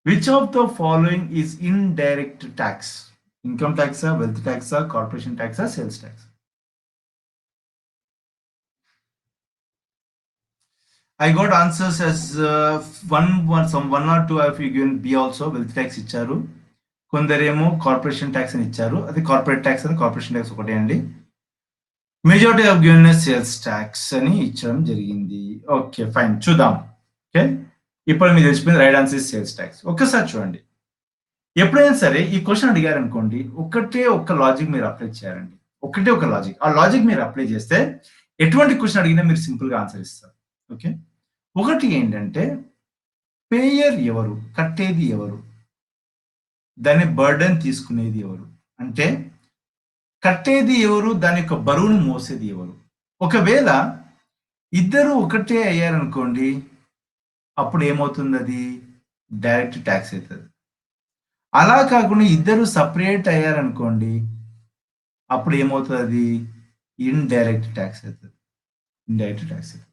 S1: Which of the following is indirect tax? Income ట్యాక్సా, వెల్త్ ట్యాక్సా, కార్పొరేషన్ ట్యాక్సా, sales tax? I got answers as some one or two have you given B also, wealth tax ఇచ్చారు. కొందరేమో corporation tax అని ఇచ్చారు. అది corporate tax అని, corporation tax ఒకటే అండి. Majority of given sales tax అని ఇచ్చడం జరిగింది. ఓకే ఫైన్, చూద్దాం. ఓకే, ఇప్పుడు మీరు తెలిసిపోయింది right answer is sales tax. ఒక్కసారి చూడండి, ఎప్పుడైనా సరే ఈ క్వశ్చన్ అడిగారు అనుకోండి, ఒకటే ఒక్క లాజిక్ మీరు అప్లై చేయాలండి. ఒకటే ఒక లాజిక్, ఆ లాజిక్ మీరు అప్లై చేస్తే ఎటువంటి క్వశ్చన్ అడిగినా మీరు సింపుల్ గా ఆన్సర్ ఇస్తారు. ఓకే, ఒకటి ఏంటంటే పేయర్ ఎవరు, కట్టేది ఎవరు, దాని బర్డెన్ తీసుకునేది ఎవరు, అంటే కట్టేది ఎవరు, దాని యొక్క బరువును మోసేది ఎవరు. ఒకవేళ ఇద్దరు ఒకటే అయ్యారనుకోండి, అప్పుడు ఏమవుతుంది? అది డైరెక్ట్ ట్యాక్స్ అవుతుంది. అలా కాకుండా ఇద్దరు సపరేట్ అయ్యారనుకోండి, అప్పుడు ఏమవుతుంది? అది ఇండైరెక్ట్ ట్యాక్స్ అవుతుంది. ఇండైరెక్ట్ ట్యాక్స్ అవుతుంది.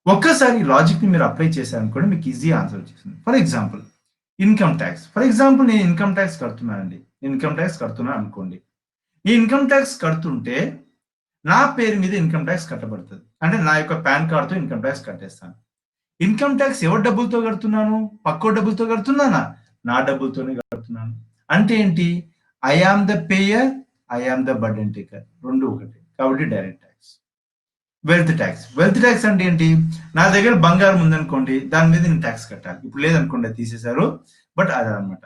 S1: ఒక్కసారి లాజిక్ ని మీరు అప్లై చేశారనుకోండి, మీకు ఈజీ ఆన్సర్ వచ్చేసింది. For example income tax. For example నేను ఇన్కమ్ ట్యాక్స్ కడుతున్నానండి, ఇన్కమ్ ట్యాక్స్ కడుతున్నాను అనుకోండి. ఈ ఇన్కమ్ ట్యాక్స్ కడుతుంటే నా పేరు మీద ఇన్కమ్ ట్యాక్స్ కట్టబడుతుంది. అంటే నా యొక్క పాన్ కార్డ్తో ఇన్కమ్ ట్యాక్స్ కట్టేస్తాను. ఇన్కమ్ ట్యాక్స్ ఎవరి డబ్బులతో కడుతున్నాను? పక్కో డబ్బులతో కడుతున్నానా? నా డబ్బులతోనే కడుతున్నాను. అంటే ఏంటి? I am the payer, I am the burden taker, రెండు ఒకటి. కాబట్టి direct tax. Wealth tax. Wealth tax అంటే ఏంటి? నా దగ్గర బంగారం ఉందనుకోండి, దాని మీద నేను ట్యాక్స్ కట్టాలి. ఇప్పుడు లేదనుకోండి, తీసేశారు, బట్ అదనమాట.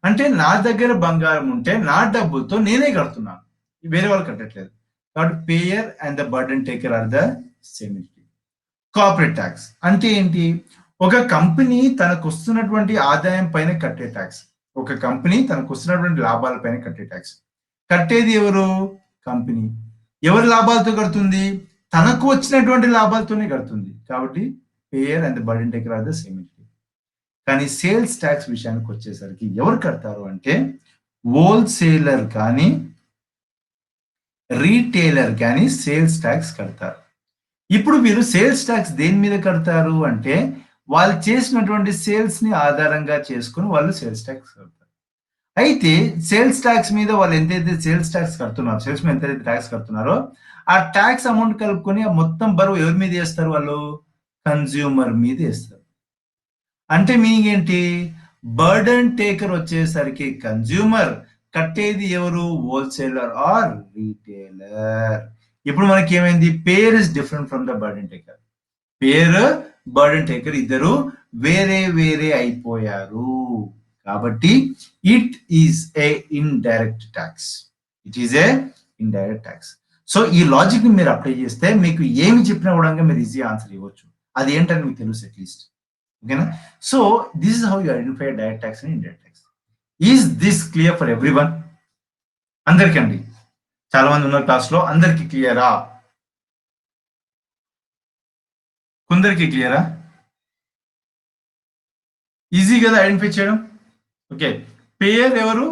S1: అంటే నా దగ్గర బంగారం ఉంటే నా డబ్బులతో నేనే కడుతున్నాను, వేరే వాళ్ళు కట్టట్లేదు. కాబట్టి payer and the burden taker are the same. Corporate tax అంటే ఏంటి? ఒక కంపెనీ తనకు వస్తున్నటువంటి ఆదాయం పైన కట్టే ట్యాక్స్. ఒక కంపెనీ తనకు వస్తున్నటువంటి లాభాల పైన కట్టే ట్యాక్స్. కట్టేది ఎవరు? కంపెనీ. ఎవరి లాభాలతో కడుతుంది? తనకు వచ్చినటువంటి లాభాలతోనే కడుతుంది. కాబట్టి payer and the burden taker are the same. కానీ సేల్స్ ట్యాక్స్ విషయానికి వచ్చేసరికి ఎవరు కడతారు అంటే హోల్సేలర్ కానీ రీటైలర్ కానీ సేల్స్ ట్యాక్స్ కడతారు. ఇప్పుడు మీరు సేల్స్ ట్యాక్స్ దేని మీద కడతారు అంటే వాళ్ళు చేసినటువంటి సేల్స్ ని ఆధారంగా చేసుకుని వాళ్ళు సేల్స్ ట్యాక్స్ కడతారు. అయితే సేల్స్ ట్యాక్స్ మీద వాళ్ళు ఎంతైతే సేల్స్ ట్యాక్స్ కడుతున్నారు, సేల్స్ మీద ఎంతైతే ట్యాక్స్ కడుతున్నారో ఆ ట్యాక్స్ అమౌంట్ కలుపుకొని ఆ మొత్తం బరువు ఎవరి మీద వేస్తారు? వాళ్ళు కన్జ్యూమర్ మీద వేస్తారు. అంటే మీనింగ్ ఏంటి? బర్డెన్ టేకర్ వచ్చేసరికి కన్జ్యూమర్, కట్టేది ఎవరు? Wholesaler or retailer. ఇప్పుడు మనకి ఏమైంది? Payer is different from the burden taker. Payer, burden taker ఇద్దరు వేరే వేరే అయిపోయారు. కాబట్టి it is a indirect tax. It is a indirect tax. So ఈ లాజిక్ ని మీరు అప్లై చేస్తే మీకు ఏమి చెప్పినా కూడా మీరు ఈజీ ఆన్సర్ ఇవ్వచ్చు. అది ఏంటని మీకు తెలుసు అట్లీస్ట్. ఓకేనా? So this is how you identify direct tax and indirect tax. Is this clear for everyone? అందరికీ అండి, చాలా మంది ఉన్నారు క్లాస్ లో, అందరికి క్లియరా? కొందరికి క్లియరా? ఈజీ కదా ఐడెంటిఫై చేయడం. ఓకే, పేయర్ ఎవరు?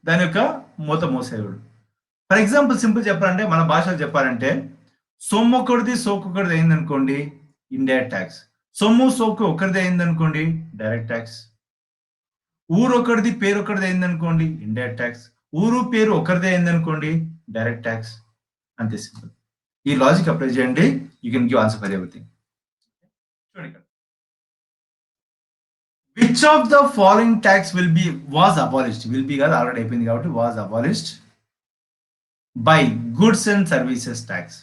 S1: దాని యొక్క మూత మోసేవాడు. ఫర్ ఎగ్జాంపుల్ సింపుల్ చెప్పాలంటే, మన భాషలో చెప్పాలంటే సొమ్ము ఒకటిది సోకు ఒకటిది అయింది అనుకోండి, ఇండైరెక్ట్ ట్యాక్స్. సొమ్ము సోకు ఒకరిది అయింది అనుకోండి, డైరెక్ట్ ట్యాక్స్. ఊరు ఒకటిది పేరు ఒకటిది అయింది అనుకోండి, ఇండైరెక్ట్ ట్యాక్స్. ఊరు పేరు ఒకరిదే అయింది అనుకోండి, డైరెక్ట్ ట్యాక్స్. అంతే సింపుల్. ఈ లాజిక్ అప్లై చేయండి, you can give answer for everything. చూడండి, which of the following tax was abolished కాదు ఆల్రెడీ అయిపోయింది కాబట్టి was abolished by goods and services tax.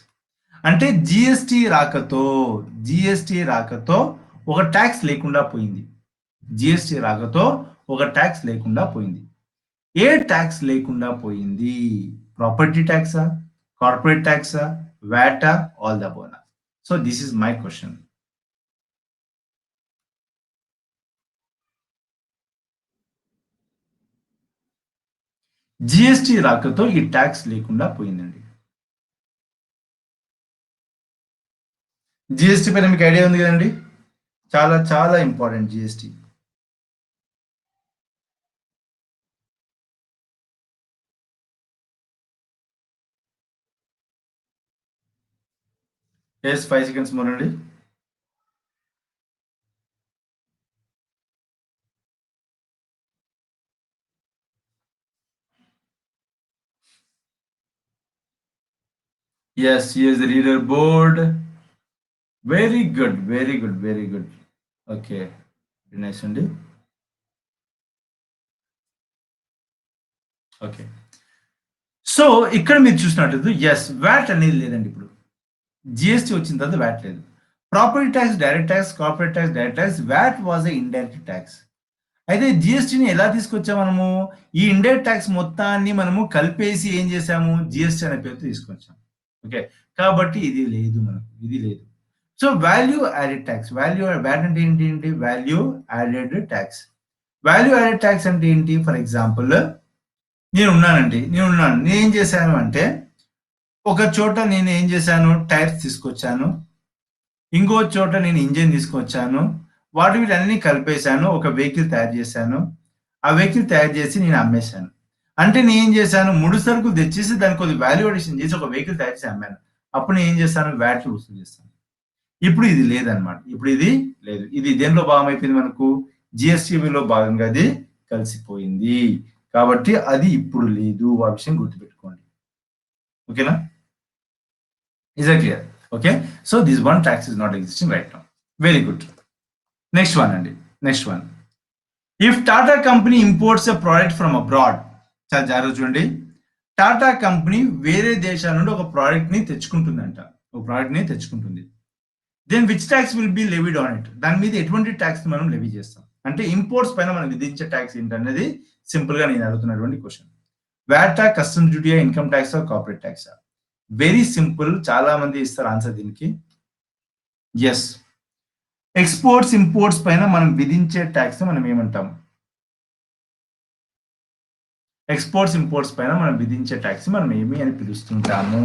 S1: అంటే జిఎస్టి రాకతో ఒక ట్యాక్స్ లేకుండా పోయింది. జిఎస్టి రాకతో ఒక ట్యాక్స్ లేకుండా పోయింది. ఏ ట్యాక్స్ లేకుండా పోయింది? ప్రాపర్టీ ట్యాక్సా, కార్పొరేట్ ట్యాక్సా, వ్యాటా, all the above? So this is my question. GST రాకతో ఈ ట్యాక్స్ లేకుండా పోయిందండి. జిఎస్టి పైన మీకు ఐడియా ఉంది కదండి, చాలా చాలా important GST. Yes 5 seconds more అండి. Yes here the leader board. Very good, very good, very good. Okay, nice అండి. ఓకే, సో ఇక్కడ మీరు చూసినట్లయితే ఎస్ వ్యాట్ అనేది లేదండి. ఇప్పుడు జిఎస్టి వచ్చిన తర్వాత వ్యాట్ లేదు. Property tax direct tax, corporate tax direct tax, VAT was a indirect tax. అయితే జిఎస్టిని ఎలా తీసుకొచ్చాము మనము? ఈ ఇండైరెక్ట్ ట్యాక్స్ మొత్తాన్ని మనము కలిపేసి ఏం చేసాము? జిఎస్టి అనే పేరుతో తీసుకొచ్చాము. ఓకే, కాబట్టి ఇది లేదు, మనకు ఇది లేదు. So value added tax, VAT అంటే ఏంటి? Value added tax. Value added tax అంటే ఏంటి? ఫర్ ఎగ్జాంపుల్ నేను ఏం చేశాను అంటే, ఒక చోట నేను ఏం చేశాను? టైర్స్ తీసుకొచ్చాను, ఇంకో చోట నేను ఇంజిన్ తీసుకొచ్చాను, వీటన్ని కలిపేశాను, ఒక వెహికల్ తయారు చేశాను. ఆ వెహికల్ తయారు చేసి నేను అమ్మేశాను. అంటే నేను ఏం చేశాను? ముడి సరుకులు తెచ్చేసి దానికి కొద్ది వాల్యూ అడిషన్ చేసి ఒక వెహికల్ తయారు చేసి అమ్మాను. అప్పుడు నేను ఏం చేస్తాను? వ్యాట్ వసూలు చేస్తాను. ఇప్పుడు ఇది లేదనమాట. ఇప్పుడు ఇది లేదు. ఇది దేనిలో భాగం అయిపోయింది మనకు? జిఎస్టిలో భాగంగా అది కలిసిపోయింది. కాబట్టి అది ఇప్పుడు లేదు. ఆ విషయం గుర్తుపెట్టుకోండి. ఓకేనా? Is it clear? Okay, so this one tax is not existing right now. Very good. Next one అండి. Next one, if Tata company imports a product from abroad. చాలా జాగ్రత్త చూడండి. టాటా కంపెనీ వేరే దేశాల నుండి ఒక ప్రోడక్ట్ ని తెచ్చుకుంటుందంట. Then which tax will be levied on it? దాని మీద ఎటువంటి ట్యాక్స్ మనం లెవీ చేస్తాం? అంటే ఇంపోర్ట్స్ పైన మనం విధించే ట్యాక్స్ ఏంటనేది సింపుల్ గా నేను అడుగుతున్నటువంటి క్వశ్చన్. వ్యాటా, customs duty, income tax, corporate tax? Very simple, చాలా మంది ఇస్తారు ఆన్సర్ దీనికి. ఎస్, ఎక్స్పోర్ట్స్ ఇంపోర్ట్స్ పైన మనం విధించే ట్యాక్స్ మనం ఏమంటాం? ఎక్స్పోర్ట్స్ ఇంపోర్ట్స్ పైన మనం విధించే ట్యాక్స్ మనం ఏమి అని పిలుస్తుంటాము?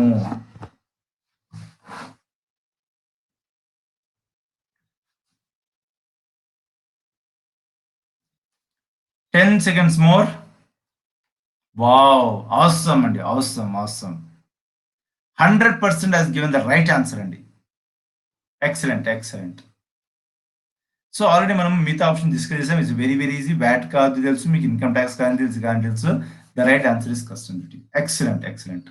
S1: 10 seconds more. Wow, awesome అండి, awesome. 100% has given the right answer అండి. ఎక్సలెంట్. సో ఆల్రెడీ మనం మిగతా ఆప్షన్ డిస్కస్ చేసాం. It's very easy. వ్యాట్ కాదు తెలుసు మీకు, ఇన్కమ్ ట్యాక్స్ కానీ తెలుసు. The right answer is customs duty. Excellent.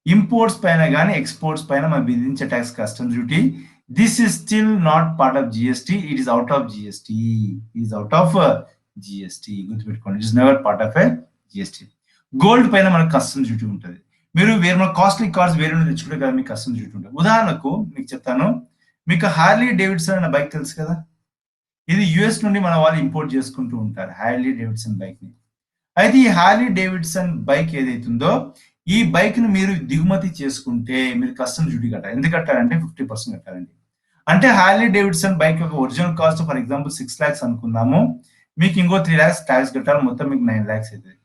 S1: Imports పైన కానీ ఎక్స్పోర్ట్స్ పైన మనం విధించే tax customs duty. This is still not part of GST. It is out of GST. గుర్తుపెట్టుకోండి, it is never part of a GST. Gold పైన మనకు customs duty ఉంటుంది. మీరు వేరే కాస్ట్లీ కార్స్ వేరే నుండి తెచ్చుకుంటే కదా మీకు కస్టమ్స్ డ్యూటీ ఉంటుంది. ఉదాహరణకు మీకు చెప్తాను, మీకు హార్లీ డేవిడ్సన్ అనే బైక్ తెలుసు కదా. ఇది యుఎస్ నుండి మన వాళ్ళు ఇంపోర్ట్ చేసుకుంటూ ఉంటారు, హార్లీ డేవిడ్సన్ బైక్ ని. అయితే ఈ హార్లీ డేవిడ్సన్ బైక్ ఏదైతుందో, ఈ బైక్ ని మీరు దిగుమతి చేసుకుంటే మీరు కస్టమ్స్ డ్యూటీ కట్టాలి. ఎందుకు కట్టాలంటే 50% కట్టాలండి. అంటే హార్లీ డేవిడ్సన్ బైక్ యొక్క original cost for example 6 lakhs అనుకుందాము, మీకు ఇంకో 3 lakhs ట్యాక్స్ కట్టాలి, మొత్తం మీకు 9 lakhs అవుతుంది.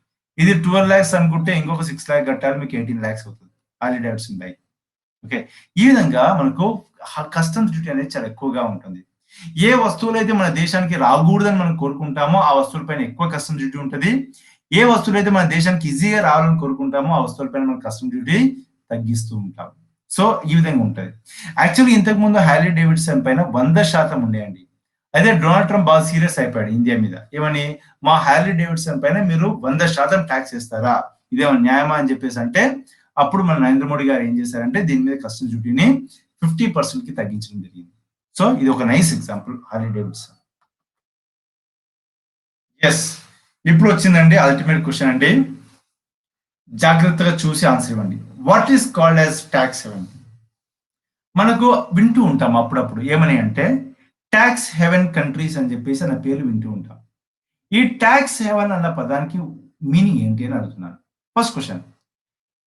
S1: ఇది 12 lakhs అనుకుంటే ఇంకొక 6 lakhs కట్టాలి, మీకు 18 lakhs అవుతుంది హార్లీ డేవిడ్సన్ బైక్. ఓకే, ఈ విధంగా మనకు కస్టమ్స్ డ్యూటీ అనేది చాలా ఎక్కువగా ఉంటుంది. ఏ వస్తువులు అయితే మన దేశానికి రాకూడదని మనం కోరుకుంటామో ఆ వస్తువులపైన ఎక్కువ కస్టమ్స్ డ్యూటీ ఉంటుంది. ఏ వస్తువులు అయితే మన దేశానికి ఈజీగా రావాలని కోరుకుంటామో ఆ వస్తువులపైన మనం కస్టమ్స్ డ్యూటీ తగ్గిస్తూ ఉంటాం. సో ఈ విధంగా ఉంటుంది. యాక్చువల్లీ ఇంతకు ముందు హార్లీ డేవిడ్సన్ పైన 100% ఉండేయండి. అదే డొనాల్డ్ ట్రంప్ బాగా సీరియస్ అయిపోయాడు ఇండియా మీద. ఏమని? మా హార్లీ డేవిడ్సన్ పైన మీరు 100% ట్యాక్స్ వేస్తారా, ఇదేమో న్యాయమా అని చెప్పేసి అంటే, అప్పుడు మన నరేంద్ర మోడీ గారు ఏం చేశారంటే దీని మీద కస్టమ్స్ డ్యూటీని 50% కి తగ్గించడం జరిగింది. సో ఇది ఒక nice example Harley Davidson. Yes, ఇప్పుడు వచ్చిందండి అల్టిమేట్ క్వశ్చన్ అండి. జాగ్రత్తగా చూసి ఆన్సర్ ఇవ్వండి. What is called as tax haven? మనకు వింటూ ఉంటాం అప్పుడప్పుడు ఏమని అంటే ట్యాక్స్ హెవెన్ కంట్రీస్ అని చెప్పేసి అన్న పేర్లు వింటూ ఉంటాం. ఈ ట్యాక్స్ హెవెన్ అన్న పదానికి మీనింగ్ ఏంటి అని అడుగుతున్నాను. First question,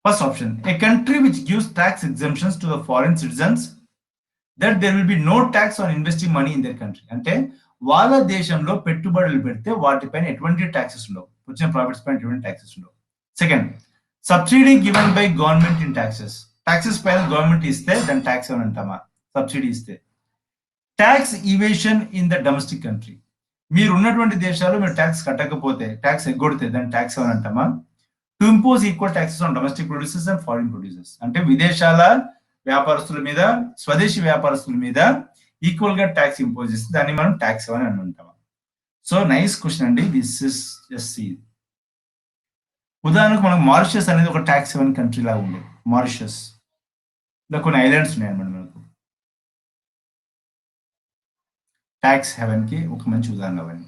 S1: first option, a country which gives tax exemptions to the foreign citizens that there will be no tax on investing money in their country. అంటే వాళ్ళ దేశంలో పెట్టుబడులు పెడితే వాటిపైన ఎటువంటి ట్యాక్సెస్ ఉండవు, వచ్చిన ప్రాఫిట్స్ పైన ఎటువంటి ట్యాక్సెస్ ఉండవు. Second, subsidy given by government in taxes. Taxes పైన గవర్నమెంట్ ఇస్తే దాన్ని ట్యాక్స్ అని అంటామా, సబ్సిడీ ఇస్తే. Tax evasion in the domestic country. మీరు ఉన్నటువంటి దేశాలు మీరు ట్యాక్స్ కట్టకపోతే, ట్యాక్స్ ఎగ్గొడితే దాన్ని ట్యాక్స్ అని అంటామా. To impose equal taxes on domestic producers and foreign producers. అంటే విదేశాల వ్యాపారస్తుల మీద స్వదేశీ వ్యాపారస్తుల మీద ఈక్వల్ గా ట్యాక్స్ ఇంపోజ్ చేస్తే దాన్ని మనం ట్యాక్స్ అని అంటాం. సో నైస్ క్వశ్చన్ అండి. This is just see. ఉదాహరణకు మనకు మారిషస్ అనేది ఒక ట్యాక్స్ హెవెన్ కంట్రీ లాగా ఉండేది. మారిషస్ ఇలా కొన్ని ఐలాండ్స్ ఉన్నాయి అన్నమాట మనకు. ట్యాక్స్ హెవెన్ కి ఒక మంచి ఉదాహరణ అవన్నీ.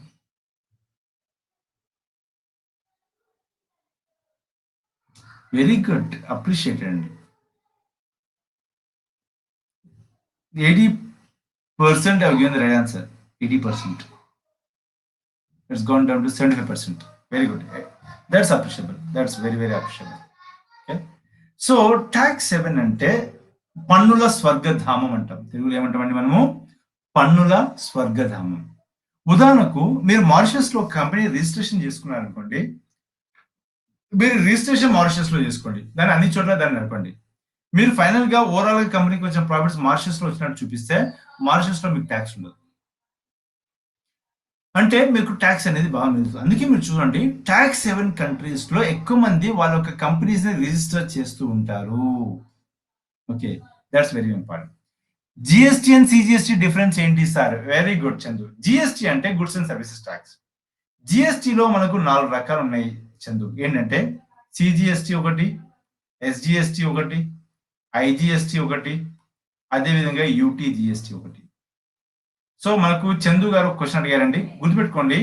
S1: వెరీ గుడ్, అప్రిషియేటెడ్ అండి. 80% have given the right answer. 80%. It's gone down to 75%. Very good. That's appreciable. That's very, very appreciable. Okay. So tax haven అంటే పన్నుల స్వర్గధామం అంటాం. తెలుగులో ఏమంటామండి మనము? పన్నుల స్వర్గధామం. ఉదాహరణకు మీరు మారిషస్ లో కంపెనీ రిజిస్ట్రేషన్ చేసుకున్నారనుకోండి, మీరు రిజిస్ట్రేషన్ మారిషస్ లో చేసుకోండి, దాన్ని అన్ని చోట్ల దాన్ని నడపండి. మీరు ఫైనల్ గా ఓవరాల్ గా కంపెనీకి వచ్చిన ప్రాఫిట్స్ మారిషస్ లో వచ్చినట్టు చూపిస్తే మారిషస్ లో మీకు ట్యాక్స్ ఉండదు. అంటే మీకు ట్యాక్స్ అనేది బాగా మిగులుతుంది. అందుకే మీరు చూడండి ట్యాక్స్ హెవెన్ కంట్రీస్ లో ఎక్కువ మంది వాళ్ళ యొక్క కంపెనీస్ ని రిజిస్టర్ చేస్తూ ఉంటారు. Okay, that's very important. GST and CGST difference ఏంటి sir? Very good Chandu. GST అంటే గుడ్స్ అండ్ సర్వీసెస్ ట్యాక్స్. జిఎస్టీలో మనకు 4 రకాలు ఉన్నాయి చందు. ఏంటంటే సిజిఎస్టీ ఒకటి, ఎస్జిఎస్టీ ఒకటి, ఐజిఎస్టీ ఒకటి, అదేవిధంగా యూటీ జిఎస్టీ ఒకటి. సో మనకు చందు గారు క్వశ్చన్ అడిగారండి, గుర్తుపెట్టుకోండి.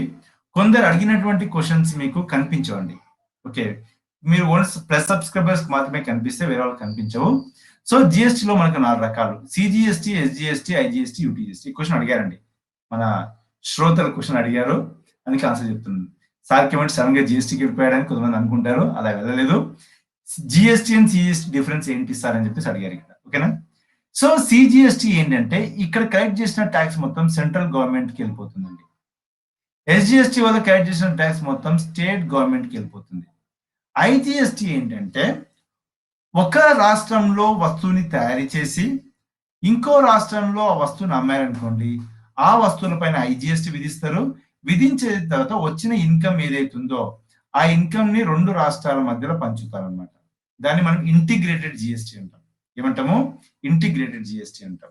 S1: కొందరు అడిగినటువంటి క్వశ్చన్స్ మీకు కనిపించవండి. ఓకే, మీరు ఓన్స్ ప్లస్ సబ్స్క్రైబర్స్ మాత్రమే కనిపిస్తే వేరే వాళ్ళకి కనిపించవు. సో జిఎస్టీలో మనకు 4 రకాలు: CGST, SGST, IGST, UTGST. Question అడిగారండి, మన శ్రోతలు క్వశ్చన్ అడిగారు, అందుకే ఆన్సర్ చెప్తున్నాను. సార్కి ఏమంటే సడన్ గా జిఎస్టీకి వెళ్ళిపోయాడని కొంతమంది అనుకుంటారు, అలా వెళ్ళలేదు. జిఎస్టీ అండ్ సిజిఎస్టీ డిఫరెన్స్ ఏంటి సార్ అని చెప్పేసి అడిగారు ఇక్కడ. ఓకేనా? సో సిజిఎస్టీ ఏంటంటే ఇక్కడ కలెక్ట్ చేసిన ట్యాక్స్ మొత్తం సెంట్రల్ గవర్నమెంట్ కి వెళ్ళిపోతుందండి. ఎస్జిఎస్టీ వల్ల కలెక్ట్ చేసిన ట్యాక్స్ మొత్తం స్టేట్ గవర్నమెంట్ కి వెళ్ళిపోతుంది. ఐజిఎస్టీ ఏంటంటే ఒక రాష్ట్రంలో వస్తువుని తయారు చేసి ఇంకో రాష్ట్రంలో ఆ వస్తువుని అమ్మారనుకోండి, ఆ వస్తువులపైన ఐజిఎస్టీ విధిస్తారు. విధించిన తర్వాత వచ్చిన ఇన్కమ్ ఏదైతుందో ఆ ఇన్కమ్ ని 2 రాష్ట్రాల మధ్యలో పంచుతారు అనమాట. దాన్ని మనం ఇంటిగ్రేటెడ్ జిఎస్టీ అంటాం. ఏమంటాము? ఇంటిగ్రేటెడ్ జిఎస్టీ అంటాం.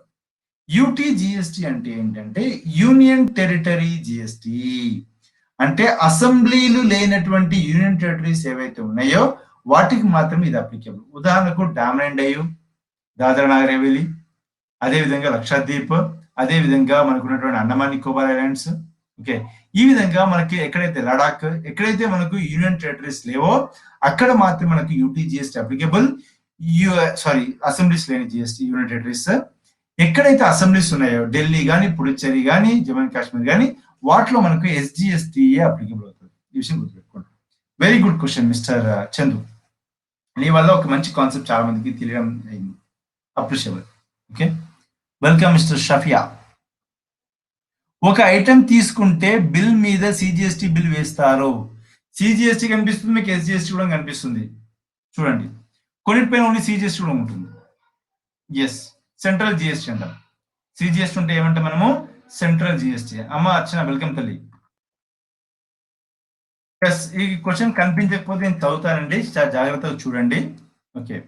S1: యూటీ జిఎస్టీ అంటే ఏంటంటే యూనియన్ టెరిటరీ జిఎస్టీ. అంటే అసెంబ్లీలు లేనటువంటి యూనియన్ టెరిటరీస్ ఏవైతే ఉన్నాయో వాటికి మాత్రం ఇది అప్లికేబుల్. ఉదాహరణకు డామన్ అండ్ డయ్యూ, దాదరా నగర్ హవేలీ, అదేవిధంగా లక్షద్వీప్, అదేవిధంగా మనకు ఉన్నటువంటి అండమాన్ నికోబార్ ఐలాండ్స్. ఓకే, ఈ విధంగా మనకి ఎక్కడైతే లడాక్, ఎక్కడైతే మనకు యూనియన్ టెరిటరీస్ లేవో అక్కడ మాత్రం మనకి UT GST applicable. Sorry, assemblies లేని జిఎస్టీ, యూనియన్ టెరిటరీస్. ఎక్కడైతే అసెంబ్లీస్ ఉన్నాయో ఢిల్లీ కానీ, పుడుచ్చేరి కానీ, జమ్మూ అండ్ కాశ్మీర్ కానీ, వాటిలో మనకు ఎస్జిఎస్టీ అప్లికేబుల్ అవుతుంది. ఈ విషయం గుర్తుపెట్టుకోండి. Very good question mister Chandu. నీ వల్ల ఒక మంచి కాన్సెప్ట్ చాలా మందికి తెలియడం అయింది. Appreciable. Okay, welcome mister Shafia. ఒక ఐటమ్ తీసుకుంటే బిల్ మీద సిజిఎస్టీ బిల్ వేస్తారు. సిజిఎస్టీ కనిపిస్తుంది మీకు, ఎస్జిఎస్టీ కూడా కనిపిస్తుంది. చూడండి, కొన్నిటిపైన ఓన్లీ సిజిఎస్టీ కూడా ఉంటుంది. ఎస్, సెంట్రల్ జిఎస్టీ అంటాం. సిజిఎస్టీ ఉంటే ఏమంటే మనము సెంట్రల్ జిఎస్టీ. అమ్మ అర్చన, వెల్కమ్ తల్లి. ఎస్, ఈ క్వశ్చన్ కనిపించకపోతే నేను చదువుతానండి, చాలా జాగ్రత్తగా చూడండి. Okay,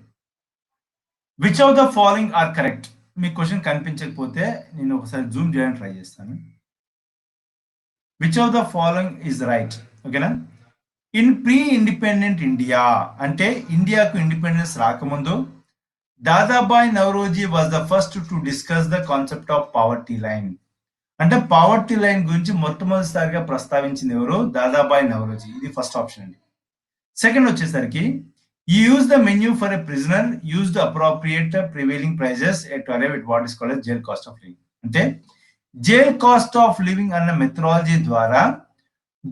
S1: which of the following are correct? మీ క్వశ్చన్ కనిపించకపోతే నేను ఒకసారి జూమ్ చేయడానికి ట్రై చేస్తాను. Which of the following is right? ఓకేనా? ఇన్ ప్రీ ఇండిపెండెంట్ ఇండియా, అంటే ఇండియాకు ఇండిపెండెన్స్ రాకముందు, Dadabhai Naoroji was the first to discuss the concept of poverty line. అంటే పావర్టీ లైన్ గురించి మొట్టమొదటిసారిగా ప్రస్తావించింది ఎవరు? దాదాబాయి నవరోజీ. ఇది ఫస్ట్ ఆప్షన్ అండి. సెకండ్ వచ్చేసరికి use the menu for a prisoner use the appropriate prevailing prices to arrive at what is called jail cost of living. అంటే jail cost of living అన్న మెథడాలజీ ద్వారా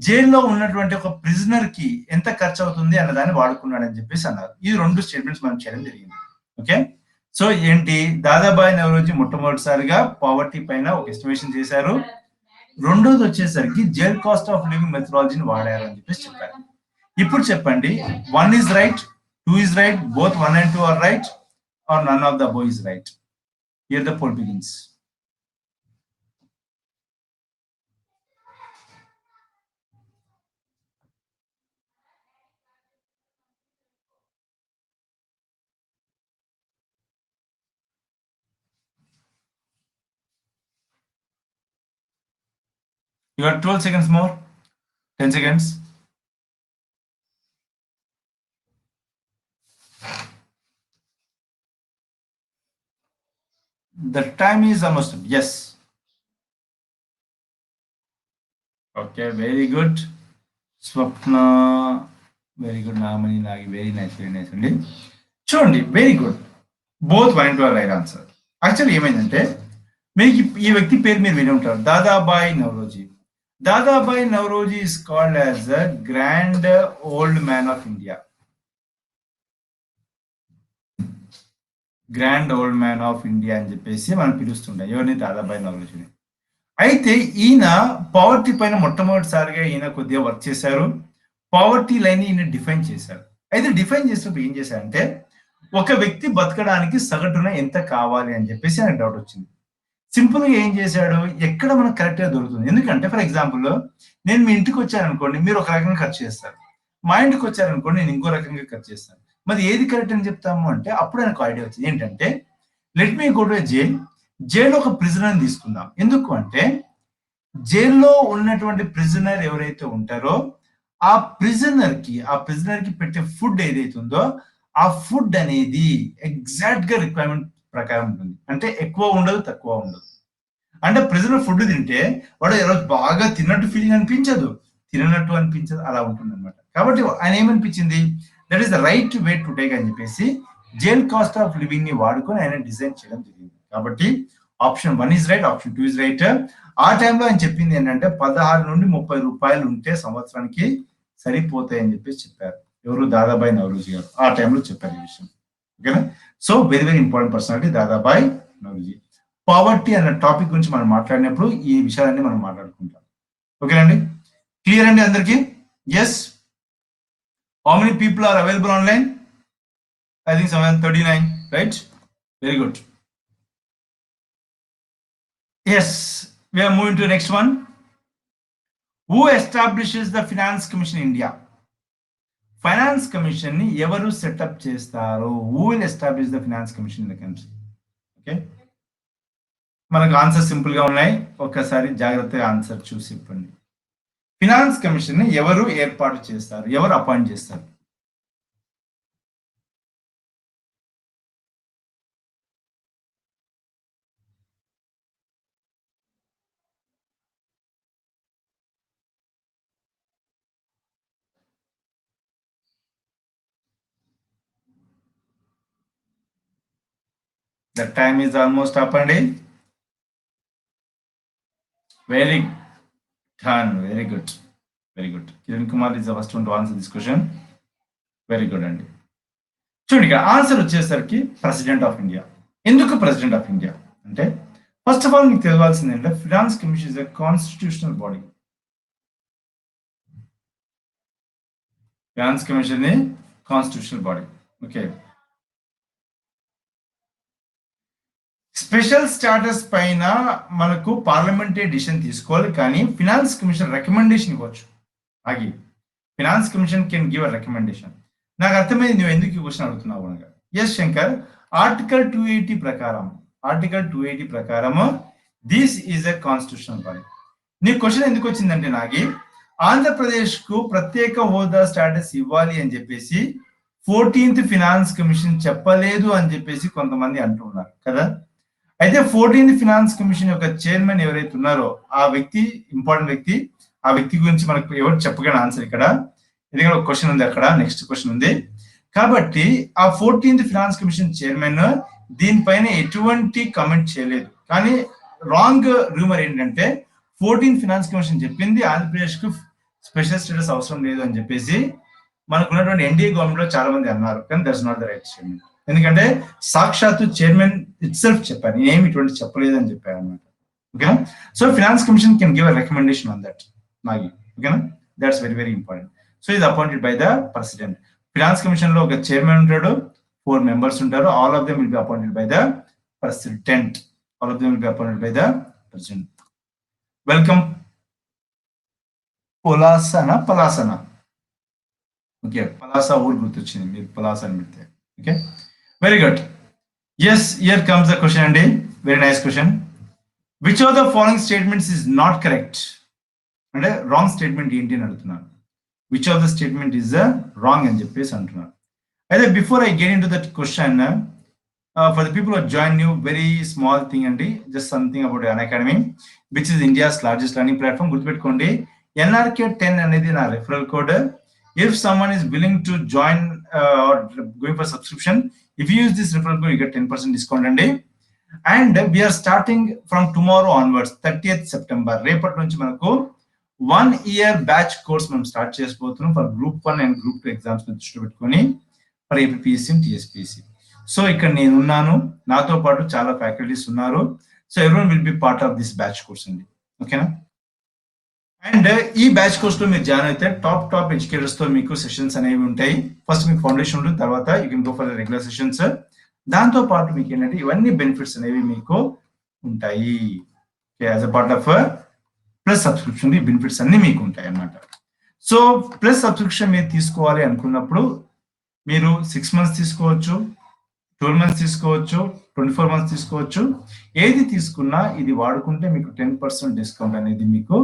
S1: జైల్లో ఉన్నటువంటి ఒక ప్రిజనర్ కి ఎంత ఖర్చు అవుతుంది అన్న దాన్ని వాడుకున్నాడని చెప్పేసి అన్నారు. ఈ రెండు స్టేట్మెంట్స్ మనం చేయడం జరిగింది. ఓకే, సో ఏంటి, దాదాబాయి నవరోజీ మొట్టమొదటిసారిగా పావర్టీ పైన ఒక ఎస్టిమేషన్ చేశారు. రెండోది వచ్చేసరికి జైల్ కాస్ట్ ఆఫ్ లివింగ్ మెథడాలజీని వాడారు అని చెప్పేసి చెప్పారు. ఇప్పుడు చెప్పండి, 1 is right, 2 is right, both 1 and 2 are right, or none of the above is right? Here the poll begins. You got 12 seconds more, 10 seconds. The time is almost up. Yes. Okay, very good. Swapna, very good. Namani, Nagi, very nice, very nice. చూడండి, very good. Both 1 and 2 are right answer. Actually ఏమైందంటే, మీకు ఈ వ్యక్తి పేరు మీరు విని ఉంటారు, Dadabhai Naoroji. Dadabhai Naoroji is called as the grand old man of India. Grand old man of India అని చెప్పేసి మనం పిలుస్తుంటాం ఎవరిని? దాదాబాయి నవరోజీని. అయితే ఈయన పావర్టీ పైన మొట్టమొదటిసారిగా ఈయన కొద్దిగా వర్క్ చేశారు. పావర్టీ లైన్ ఈయన డిఫైన్ చేశారు. అయితే డిఫైన్ చేసినప్పుడు ఏం చేశారంటే, ఒక వ్యక్తి బతకడానికి సగటున ఎంత కావాలి అని చెప్పేసి ఆయన డౌట్ వచ్చింది. సింపుల్ గా ఏం చేశాడు, ఎక్కడ మనకు కరెక్ట్ గా దొరుకుతుంది. ఎందుకంటే ఫర్ ఎగ్జాంపుల్, నేను మీ ఇంటికి వచ్చాను అనుకోండి, మీరు ఒక రకంగా ఖర్చు చేస్తారు. మా ఇంటికి వచ్చారనుకోండి, నేను ఇంకో రకంగా ఖర్చు చేస్తాను. మరి ఏది కరెక్ట్ అని చెప్తాము అంటే, అప్పుడు నాకు ఐడియా వచ్చింది ఏంటంటే, let me go to jail. జైల్లో ఒక ప్రిజనర్ తీసుకుందాం. ఎందుకు అంటే, జైల్లో ఉన్నటువంటి ప్రిజనర్ ఎవరైతే ఉంటారో ఆ ప్రిజనర్ కి పెట్టే ఫుడ్ ఏదైతే ఉందో ఆ ఫుడ్ అనేది ఎగ్జాక్ట్ గా రిక్వైర్మెంట్ ప్రకారం ఉంటుంది. అంటే ఎక్కువ ఉండదు, తక్కువ ఉండదు. అంటే ప్రిజనర్ ఫుడ్ తింటే వాడు ఈరోజు బాగా తిన్నట్టు ఫీలింగ్ అనిపించదు, తినట్టు అనిపించదు, అలా ఉంటుంది అనమాట. కాబట్టి ఆయన ఏమనిపించింది, that is the right way to take అని చెప్పేసి జైల్ కాస్ట్ ఆఫ్ లివింగ్ ని వాడుకొని ఆయన డిజైన్ చేయడం జరిగింది. కాబట్టి option 1 is right, option 2 is right. ఆ టైంలో ఆయన చెప్పింది ఏంటంటే 16 నుండి 30 రూపాయలు ఉంటే సంవత్సరానికి సరిపోతాయి అని చెప్పేసి చెప్పారు. ఎవరు? దాదాబాయి నవరోజీ గారు ఆ టైంలో చెప్పారు ఈ విషయం. ఓకేనా? So very very important personality Dadabhai Naoroji. Poverty అన్న టాపిక్ గురించి మనం మాట్లాడినప్పుడు ఈ విషయాలన్నీ మనం మాట్లాడుకుంటాం. ఓకేనండి? క్లియర్ అండి అందరికి? Yes. How many people are available online? I think 739, right? Very good. Yes, we are moving to the next one. Who establishes the Finance Commission in India? Finance Commission ni evaru set up chestaru? Who will establish the Finance Commission in the country? Okay. మనకు answer simple గా ఉన్నాయి, ఒక్కసారి జాగ్రత్తగా answer చూసి చెప్పండి. Finance commission ని ఎవరు ఏర్పాటు చేస్తారు, ఎవరు అపాయింట్ చేస్తారు? The time is almost up and very done. Very good. Very good. Kiran Kumar is the first one to answer this question. Very good అండి. చూడండి, ఇక్కడ ఆన్సర్ వచ్చేసరికి ప్రెసిడెంట్ ఆఫ్ ఇండియా. ఎందుకు ప్రెసిడెంట్ ఆఫ్ ఇండియా అంటే, first of all మీకు తెలియాల్సింది ఏంటంటే, finance commission is a constitutional body. Finance commission constitutional body. Okay. Special status పైన మనకు పార్లమెంటరీ డిసిషన్ తీసుకోవాలి, కానీ ఫినాన్స్ కమిషన్ రికమెండేషన్ ఇవ్వచ్చు. ఆగి finance commission can give a recommendation. నాకు అర్థమైంది నువ్వు ఎందుకు ఈ క్వశ్చన్ అడుగుతున్నావు అనగా. ఎస్ శంకర్, ఆర్టికల్ 280 ప్రకారం this is a constitutional body. నీ క్వశ్చన్ ఎందుకు వచ్చిందంటే, నాగి ఆంధ్రప్రదేశ్ కు ప్రత్యేక హోదా స్టాటస్ ఇవ్వాలి అని చెప్పేసి 14th ఫినాన్స్ కమిషన్ చెప్పలేదు అని చెప్పేసి కొంతమంది అంటున్నారు కదా. అయితే 14th ఫినాన్స్ కమిషన్ యొక్క చైర్మన్ ఎవరైతే ఉన్నారో ఆ వ్యక్తి ఇంపార్టెంట్ వ్యక్తి. ఆ వ్యక్తి గురించి మనకు ఎవరు చెప్పగల ఆన్సర్ ఇక్కడ, ఎందుకంటే ఒక క్వశ్చన్ ఉంది అక్కడ, నెక్స్ట్ క్వశ్చన్ ఉంది. కాబట్టి ఆ 14th ఫినాన్స్ కమిషన్ చైర్మన్ దీనిపైన ఎటువంటి కమెంట్ చేయలేదు. కానీ రాంగ్ రూమర్ ఏంటంటే 14th ఫినాన్స్ కమిషన్ చెప్పింది ఆంధ్రప్రదేశ్ కు స్పెషల్ స్టేటస్ అవసరం లేదు అని చెప్పేసి మనకు ఉన్నటువంటి ఎన్డీఏ గవర్నమెంట్ లో చాలా మంది అన్నారు. కానీ that's not the right statement. ఎందుకంటే సాక్షాత్తు చైర్మన్ ఇట్ సెల్ఫ్ చెప్పారు, నేనేమి ఇటువంటి చెప్పలేదు అని చెప్పారు అనమాట. ఓకేనా? So finance commission can give a recommendation on that నాగి. ఓకేనా? That's very very important. So ఇది appointed by the president. Finance commission లో ఒక చైర్మన్ ఉంటాడు, 4 మెంబర్స్ ఉంటారు. All of them will be appointed by the president. All of them will be appointed by the president. Welcome. పలాసనా okay, Palasa ఊరు గుర్తొచ్చింది మీరు పలాస అని పెడితే. Okay, very good. Yes, here comes the question అండి. Very nice question. Which of the following statements is not correct? అంటే wrong statement ఏంటి అని అడుగుతున్నాను. Which of the statement is wrong అని చెప్పేసి అంటున్నాను. అయితే before I get into that question, for the people join new, very small thing అండి, just something about Unacademy which is India's largest learning platform. గుర్తుపెట్టుకోండి, NRK10 అనేది నా referral code. If someone is willing to join or going for subscription, if you use this referral code, you get 10% discount అండి. And we are starting from tomorrow onwards, 30th September. రేపటి నుంచి మనకు 1 year batch course మనం start చేసుకోబోతున్నాం for group 1 and group 2 exams దృష్టిలో పెట్టుకొని, for APPSC and TSPSC. So ఇక్కడ నేను ఉన్నాను, నాతో పాటు చాలా ఫ్యాకల్టీస్ ఉన్నారు. So everyone will be part of this batch course అండి. ఓకేనా? అండ్ ఈ బ్యాచ్ కోర్స్ లో మీరు జాయిన్ అయితే టాప్ ఎడ్యుకేటర్స్ తో మీకు సెషన్స్ అనేవి ఉంటాయి. ఫస్ట్ మీకు ఫౌండేషన్ ఉంటుంది, తర్వాత you can go for regular sessions. దాంతో పాటు మీకు ఏంటంటే ఇవన్నీ బెనిఫిట్స్ అనేవి మీకు ఉంటాయి. As a part of plus subscription ఈ బెనిఫిట్స్ అన్ని మీకు ఉంటాయి అన్నమాట. సో ప్లస్ సబ్స్క్రిప్షన్ మీరు తీసుకోవాలి అనుకున్నప్పుడు మీరు 6 months తీసుకోవచ్చు, 12 months తీసుకోవచ్చు, 24 months తీసుకోవచ్చు. ఏది తీసుకున్నా ఇది వాడుకుంటే మీకు 10% డిస్కౌంట్ అనేది మీకు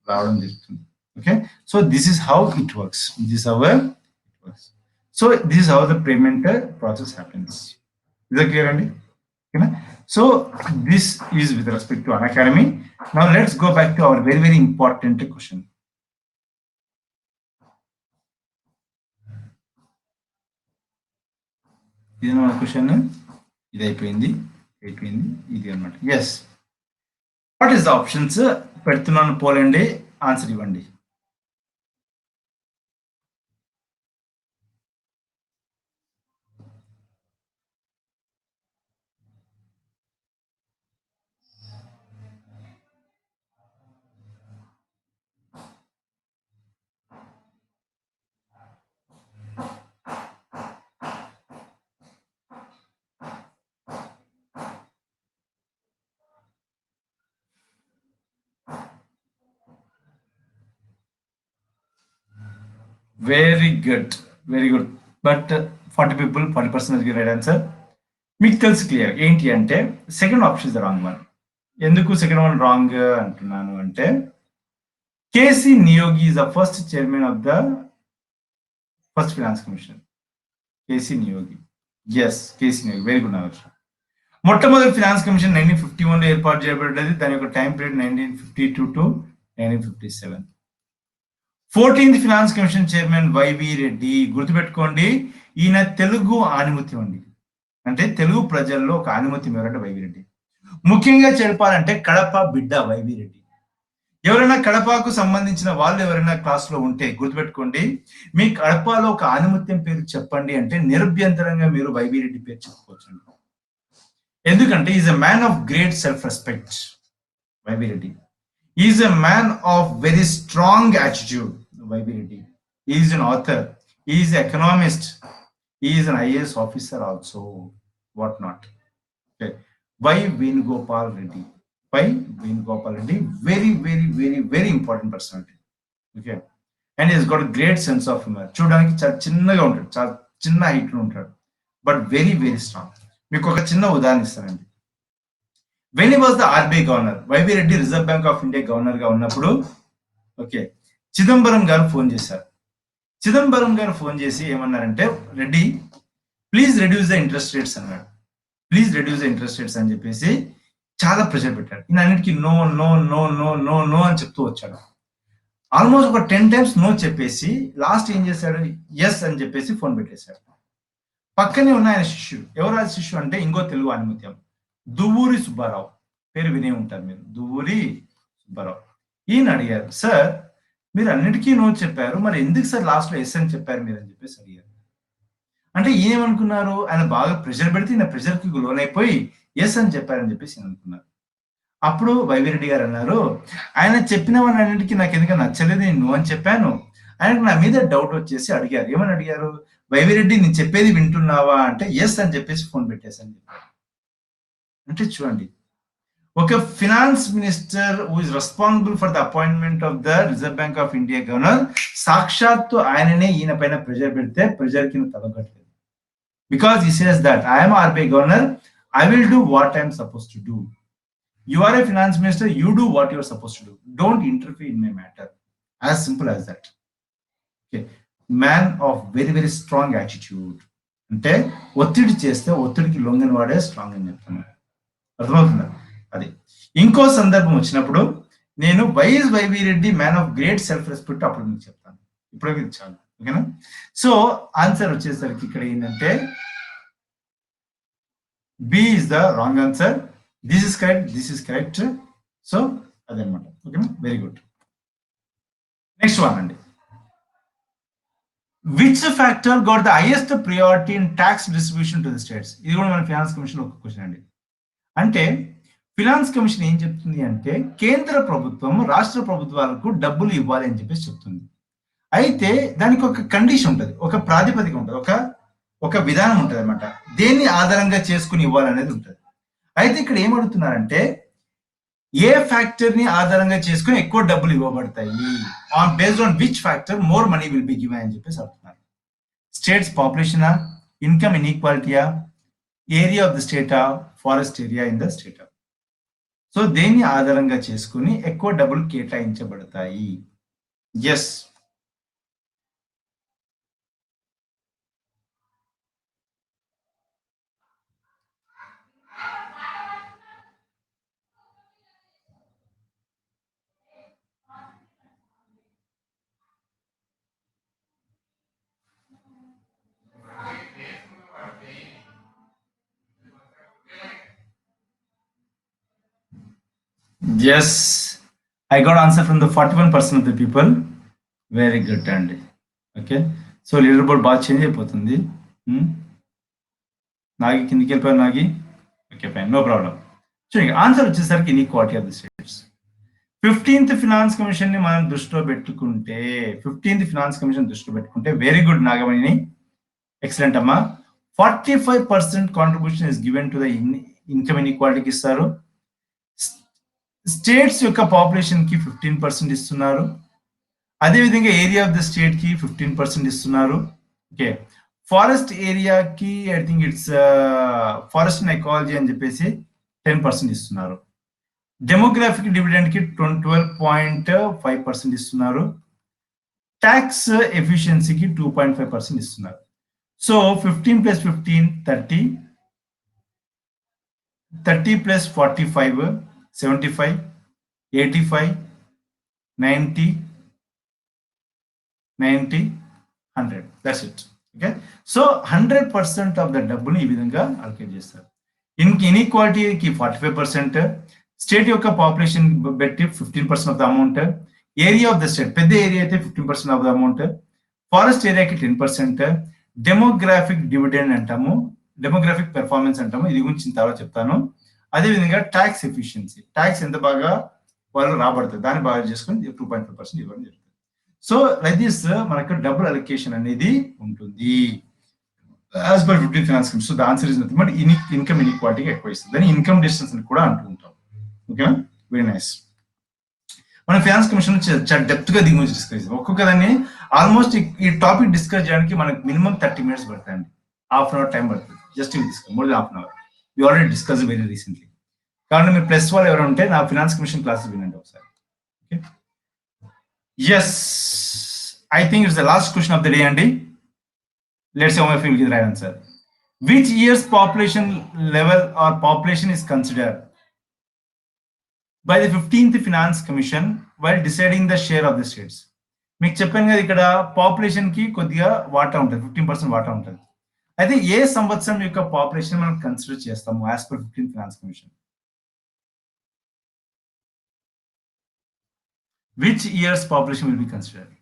S1: రావడం జరుగుతుంది. Okay, so this is how it works. So this is how the payment process happens. Is that clear అండి? ఓకేనా? So this is with respect to Unacademy. Now let's go back to our very very important question. ఇది మన question, ఇది అయిపోయింది, ఇది అనమాట. Yes, what is the options పెడుతున్నాను, పోలండి, ఆన్సర్ ఇవ్వండి. Very good, very good. But 40 people 40% right answer. మీకు తెలుసు క్లియర్ ఏంటి అంటే second option is the wrong one. ఎందుకు సెకండ్ వన్ రాంగ్ అంటున్నాను అంటే KC Niyogi is the first chairman of the first finance commission. KC Niyogi, yes, KC Niyogi, very good Nagesh. మొట్టమొదటి finance commission 1951 లో ఏర్పాటు చేయబడ్డది. దాని యొక్క time period 1952 to 1957. 14th finance commission chairman YV Reddy. గుర్తుపెట్టుకోండి, ఈయన తెలుగు ఆనిముత్యం అండి. అంటే తెలుగు ప్రజల్లో ఒక ఆనిముత్యం ఎవరంటే వైవి రెడ్డి. ముఖ్యంగా చెప్పాలంటే కడప బిడ్డ వైవి రెడ్డి. ఎవరైనా కడపకు సంబంధించిన వాళ్ళు ఎవరైనా క్లాస్ లో ఉంటే గుర్తుపెట్టుకోండి, మీ కడపలో ఒక ఆనిముత్యం పేరు చెప్పండి అంటే నిరభ్యంతరంగా మీరు వైవి రెడ్డి పేరు చెప్పుకోవచ్చు. ఎందుకంటే is a man of great self respect. YV Reddy is a man of very strong attitude. YV Reddy is an author, he is an economist, he is an IAS officer also, what not. Okay, why Venugopal Reddy? Why Venugopal Reddy? Very very very very important personality. Okay, and he has got a great sense of humor. చూడడానికి చాలా చిన్నగా ఉంటాడు, చాలా చిన్న height లో ఉంటాడు, but very very strong. మీకు ఒక చిన్న ఉదాహరణ ఇస్తానండి. when he was the RBI governor, YV Reddy Reserve Bank of India governor గా ఉన్నప్పుడు, ఓకే, చిదంబరం గారు ఫోన్ చేశారు. చిదంబరం గారు ఫోన్ చేసి ఏమన్నారంటే, Reddy please reduce the interest rates అన్నాడు. Please reduce the interest rates అని చెప్పేసి చాలా ప్రెషర్ పెట్టాడు. ఈయన అన్నిటికీ no no no no no no అని చెప్తూ వచ్చాడు. ఆల్మోస్ట్ ఒక 10 టైమ్స్ నో చెప్పేసి లాస్ట్ ఏం చేశాడు, ఎస్ అని చెప్పేసి ఫోన్ పెట్టేశాడు. పక్కనే ఉన్న ఆయన శిష్యుడు, ఎవరు ఆ శిష్యుడు అంటే ఇంకో తెలుగు ఆనిముత్యం, దువ్వూరి సుబ్బారావు. పేరు వినే ఉంటారు మీరు, దువ్వూరి సుబ్బారావు. ఈయన అడిగారు, సార్ మీరు అన్నిటికీ నో చెప్పారు, మరి ఎందుకు సార్ లాస్ట్ లో ఎస్ అని చెప్పారు మీరు అని చెప్పేసి అడిగారు. అంటే ఏమనుకున్నారు, ఆయన బాగా ప్రెషర్ పెడితే ఈయన ప్రెషర్ కి లోనైపోయి ఎస్ అని చెప్పారని చెప్పేసి అనుకున్నారు. అప్పుడు వైవిరెడ్డి గారు అన్నారు, ఆయన చెప్పినవన్నింటికి నాకు ఎందుకు నచ్చలేదు, నేను నో అని చెప్పాను. ఆయనకు నా మీద డౌట్ వచ్చేసి అడిగారు. ఏమని అడిగారు, వైవిరెడ్డి నేను చెప్పేది వింటున్నావా అంటే ఎస్ అని చెప్పేసి ఫోన్ పెట్టేసి చెప్పారు. అంటే చూడండి, ఒక finance minister who is responsible for the appointment of the Reserve Bank of India governor, సాక్షాత్తు ఆయననే ఈయన పైన ప్రెషర్ పెడితే ప్రెషర్ కింద తలగట్లేదు. Because he says that I'm RBI governor, I will do what I'm supposed to do. You are a finance minister, you do what you are supposed to do. Don't interfere in my matter. As simple as that. Okay. Man of very, very strong attitude. అంటే ఒత్తిడి చేస్తే ఒత్తిడికి లొంగని వాడే strong అని చెప్తున్నాను. అర్థమవుతుందా? అది ఇంకో సందర్భం వచ్చినప్పుడు నేను YS వైవిరెడ్డి man of great self respect అప్పుడు మీకు చెప్తాను. ఇప్పుడు ఇది చాలు, ఓకేనా? సో ఆన్సర్ వచ్చేసరికి ఇక్కడ ఏంటంటే B is the wrong answer. This is correct, this is correct. So అదనమాట, ఓకేనా? Very good. నెక్స్ట్ వన్ అండి, which factor got the highest priority in tax distribution to the states? ఇది కూడా మన ఫైనాన్స్ కమిషన్ ఒక క్వశ్చన్ అండి. అంటే finance commission ఏం చెప్తుంది అంటే కేంద్ర ప్రభుత్వం రాష్ట్ర ప్రభుత్వాలకు డబ్బులు ఇవ్వాలి అని చెప్పేసి చెప్తుంది. అయితే దానికి ఒక కండిషన్ ఉంటుంది, ఒక ప్రాతిపదిక ఉంటుంది, ఒక విధానం ఉంటుంది అనమాట. దేన్ని ఆధారంగా చేసుకుని ఇవ్వాలనేది ఉంటుంది. అయితే ఇక్కడ ఏమడుగుతున్నారంటే ఏ ఫ్యాక్టర్ ని ఆధారంగా చేసుకుని ఎక్కువ డబ్బులు ఇవ్వబడతాయి, based on which factor more money will be given అని చెప్పేసి అడుగుతున్నారు. స్టేట్స్ పాపులేషనా, ఇన్కమ్ ఇన్ఈక్వాలిటీయా, ఏరియా ఆఫ్ ద స్టేటా, ఫారెస్ట్ ఏరియా ఇన్ ద స్టేటా. సో దేన్ని ఆధారంగా చేసుకుని ఎక్కువ డబ్బులు కేటాయించబడతాయి? Yes. Yes, I got answer from the 41% of the people. Very good అండి. ఓకే, సో లీడర్ బోర్డ్ బాగా చేంజ్ అయిపోతుంది. నాగి కిందికి వెళ్ళిపోయారు, Nagi. Okay fine, no problem. చూడండి ఆన్సర్ వచ్చేసరికి inequality of the states. 15th finance commission ని మనం దృష్టిలో పెట్టుకుంటే, 15th ఫినాన్స్ కమిషన్ దృష్టిలో పెట్టుకుంటే, వెరీ గుడ్ నాగమణి, ఎక్సలెంట్ అమ్మా. 45% contribution is given to the income ఇన్ఈక్వాలిటీకి ఇస్తారు. స్టేట్స్ యొక్క పాపులేషన్ కి 15% ఇస్తున్నారు. అదేవిధంగా ఏరియా ఆఫ్ ద స్టేట్ కి 15% ఇస్తున్నారు. ఓకే, ఫారెస్ట్ ఏరియాకి I think it's forest and ecology అని చెప్పేసి 10% ఇస్తున్నారు. డెమోగ్రాఫిక్ డివిడెండ్ కి 12.5% ఇస్తున్నారు. ట్యాక్స్ ఎఫిషియన్సీకి 2.5% ఇస్తున్నారు. So 15 + 15 30, 30 + 45 75, 85, 90, 90, 100. That's it. Okay. So 100% of the డబ్బుని ఈ విధంగా అలొకేట్ చేస్తారు. ఇన్ఈక్వాలిటీకి 45%, స్టేట్ యొక్క పాపులేషన్ బట్టి 15% of the amount, area of the state పెద్ద ఏరియా అయితే 15% ఆఫ్ ద అమౌంట్, ఫారెస్ట్ ఏరియాకి 10%, డెమోగ్రాఫిక్ డివిడెండ్ అంటాము, డెమోగ్రాఫిక్ పెర్ఫార్మెన్స్ అంటాము, ఇది గురించి తర్వాత చెప్తాను. అదేవిధంగా ట్యాక్స్ ఎఫిషియన్సీ, ట్యాక్స్ ఎంత బాగా వాళ్ళు రాబడుతుంది దాన్ని బాగా చేసుకుని 2.5% ఇవ్వడం జరుగుతుంది. సో లైక్ దిస్ మనకు డబుల్ అలొకేషన్ అనేది ఉంటుంది as per 15th finance commission. So the answer is nothing but income ఇన్ఈక్వాలిటీకి ఎక్కువ ఇస్తుంది, దాన్ని ఇన్కమ్ డిస్టెన్స్ అని కూడా అంటూ ఉంటాం. ఓకేనా, వెరీ నైస్. మన ఫైనాన్స్ కమిషన్ చాలా డెప్త్ గా దీని గురించి డిస్కస్ చేస్తాం. ఒక్కొక్క దాన్ని ఆల్మోస్ట్ ఈ టాపిక్ డిస్కస్ చేయడానికి మనకు మినిమం 30 minutes పడుతుంది, హాఫ్ అన్ అవర్ టైం పడుతుంది. Just more than half an hour. We already discussed very recently. కాబట్టి మీరు ప్లస్ వాళ్ళు ఎవరు ఉంటే నా ఫినాన్స్ కమిషన్ క్లాసెస్ వినండి ఒకసారి. Okay, yes, I think it's the last question of the day అండి. Let's see how many will give the right answer. Which years population level or population is considered by the 15th Finance Commission while deciding the share of the states. మీకు చెప్పాను కదా ఇక్కడ population కి కొద్దిగా వాటా ఉంటుంది, 15% వాటా ఉంటుంది. అయితే ఏ సంవత్సరం యొక్క పాపులేషన్ మనం కన్సిడర్ చేస్తాము as per 15th Finance Commission? Which year's population will be considered?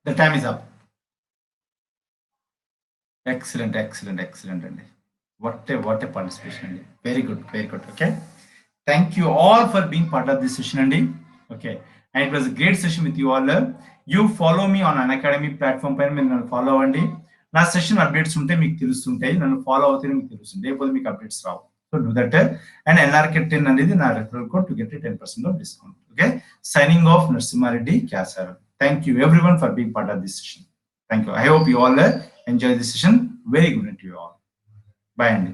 S1: The time is up. Excellent, excellent, excellent. And what a participation. And very good, very good. Okay. Thank you all for being part of this session. And okay. And it was a great session with you all. You follow me on Unacademy platform. Follow and నా session updates ఉంటే మీకు తెలుస్తుంటాయి, నన్ను follow అవుతే మీకు తెలుస్తుంది, లేకపోతే మీకు updates Rao. So do that. And NRK10 అనేది నా referral code to get 10% of discount. Okay, signing off Narasimha Reddy క్యాసార్. Thank you everyone for being part of this session. Thank you. I hope you all enjoy this session. Very good to you all. Bye, Andy.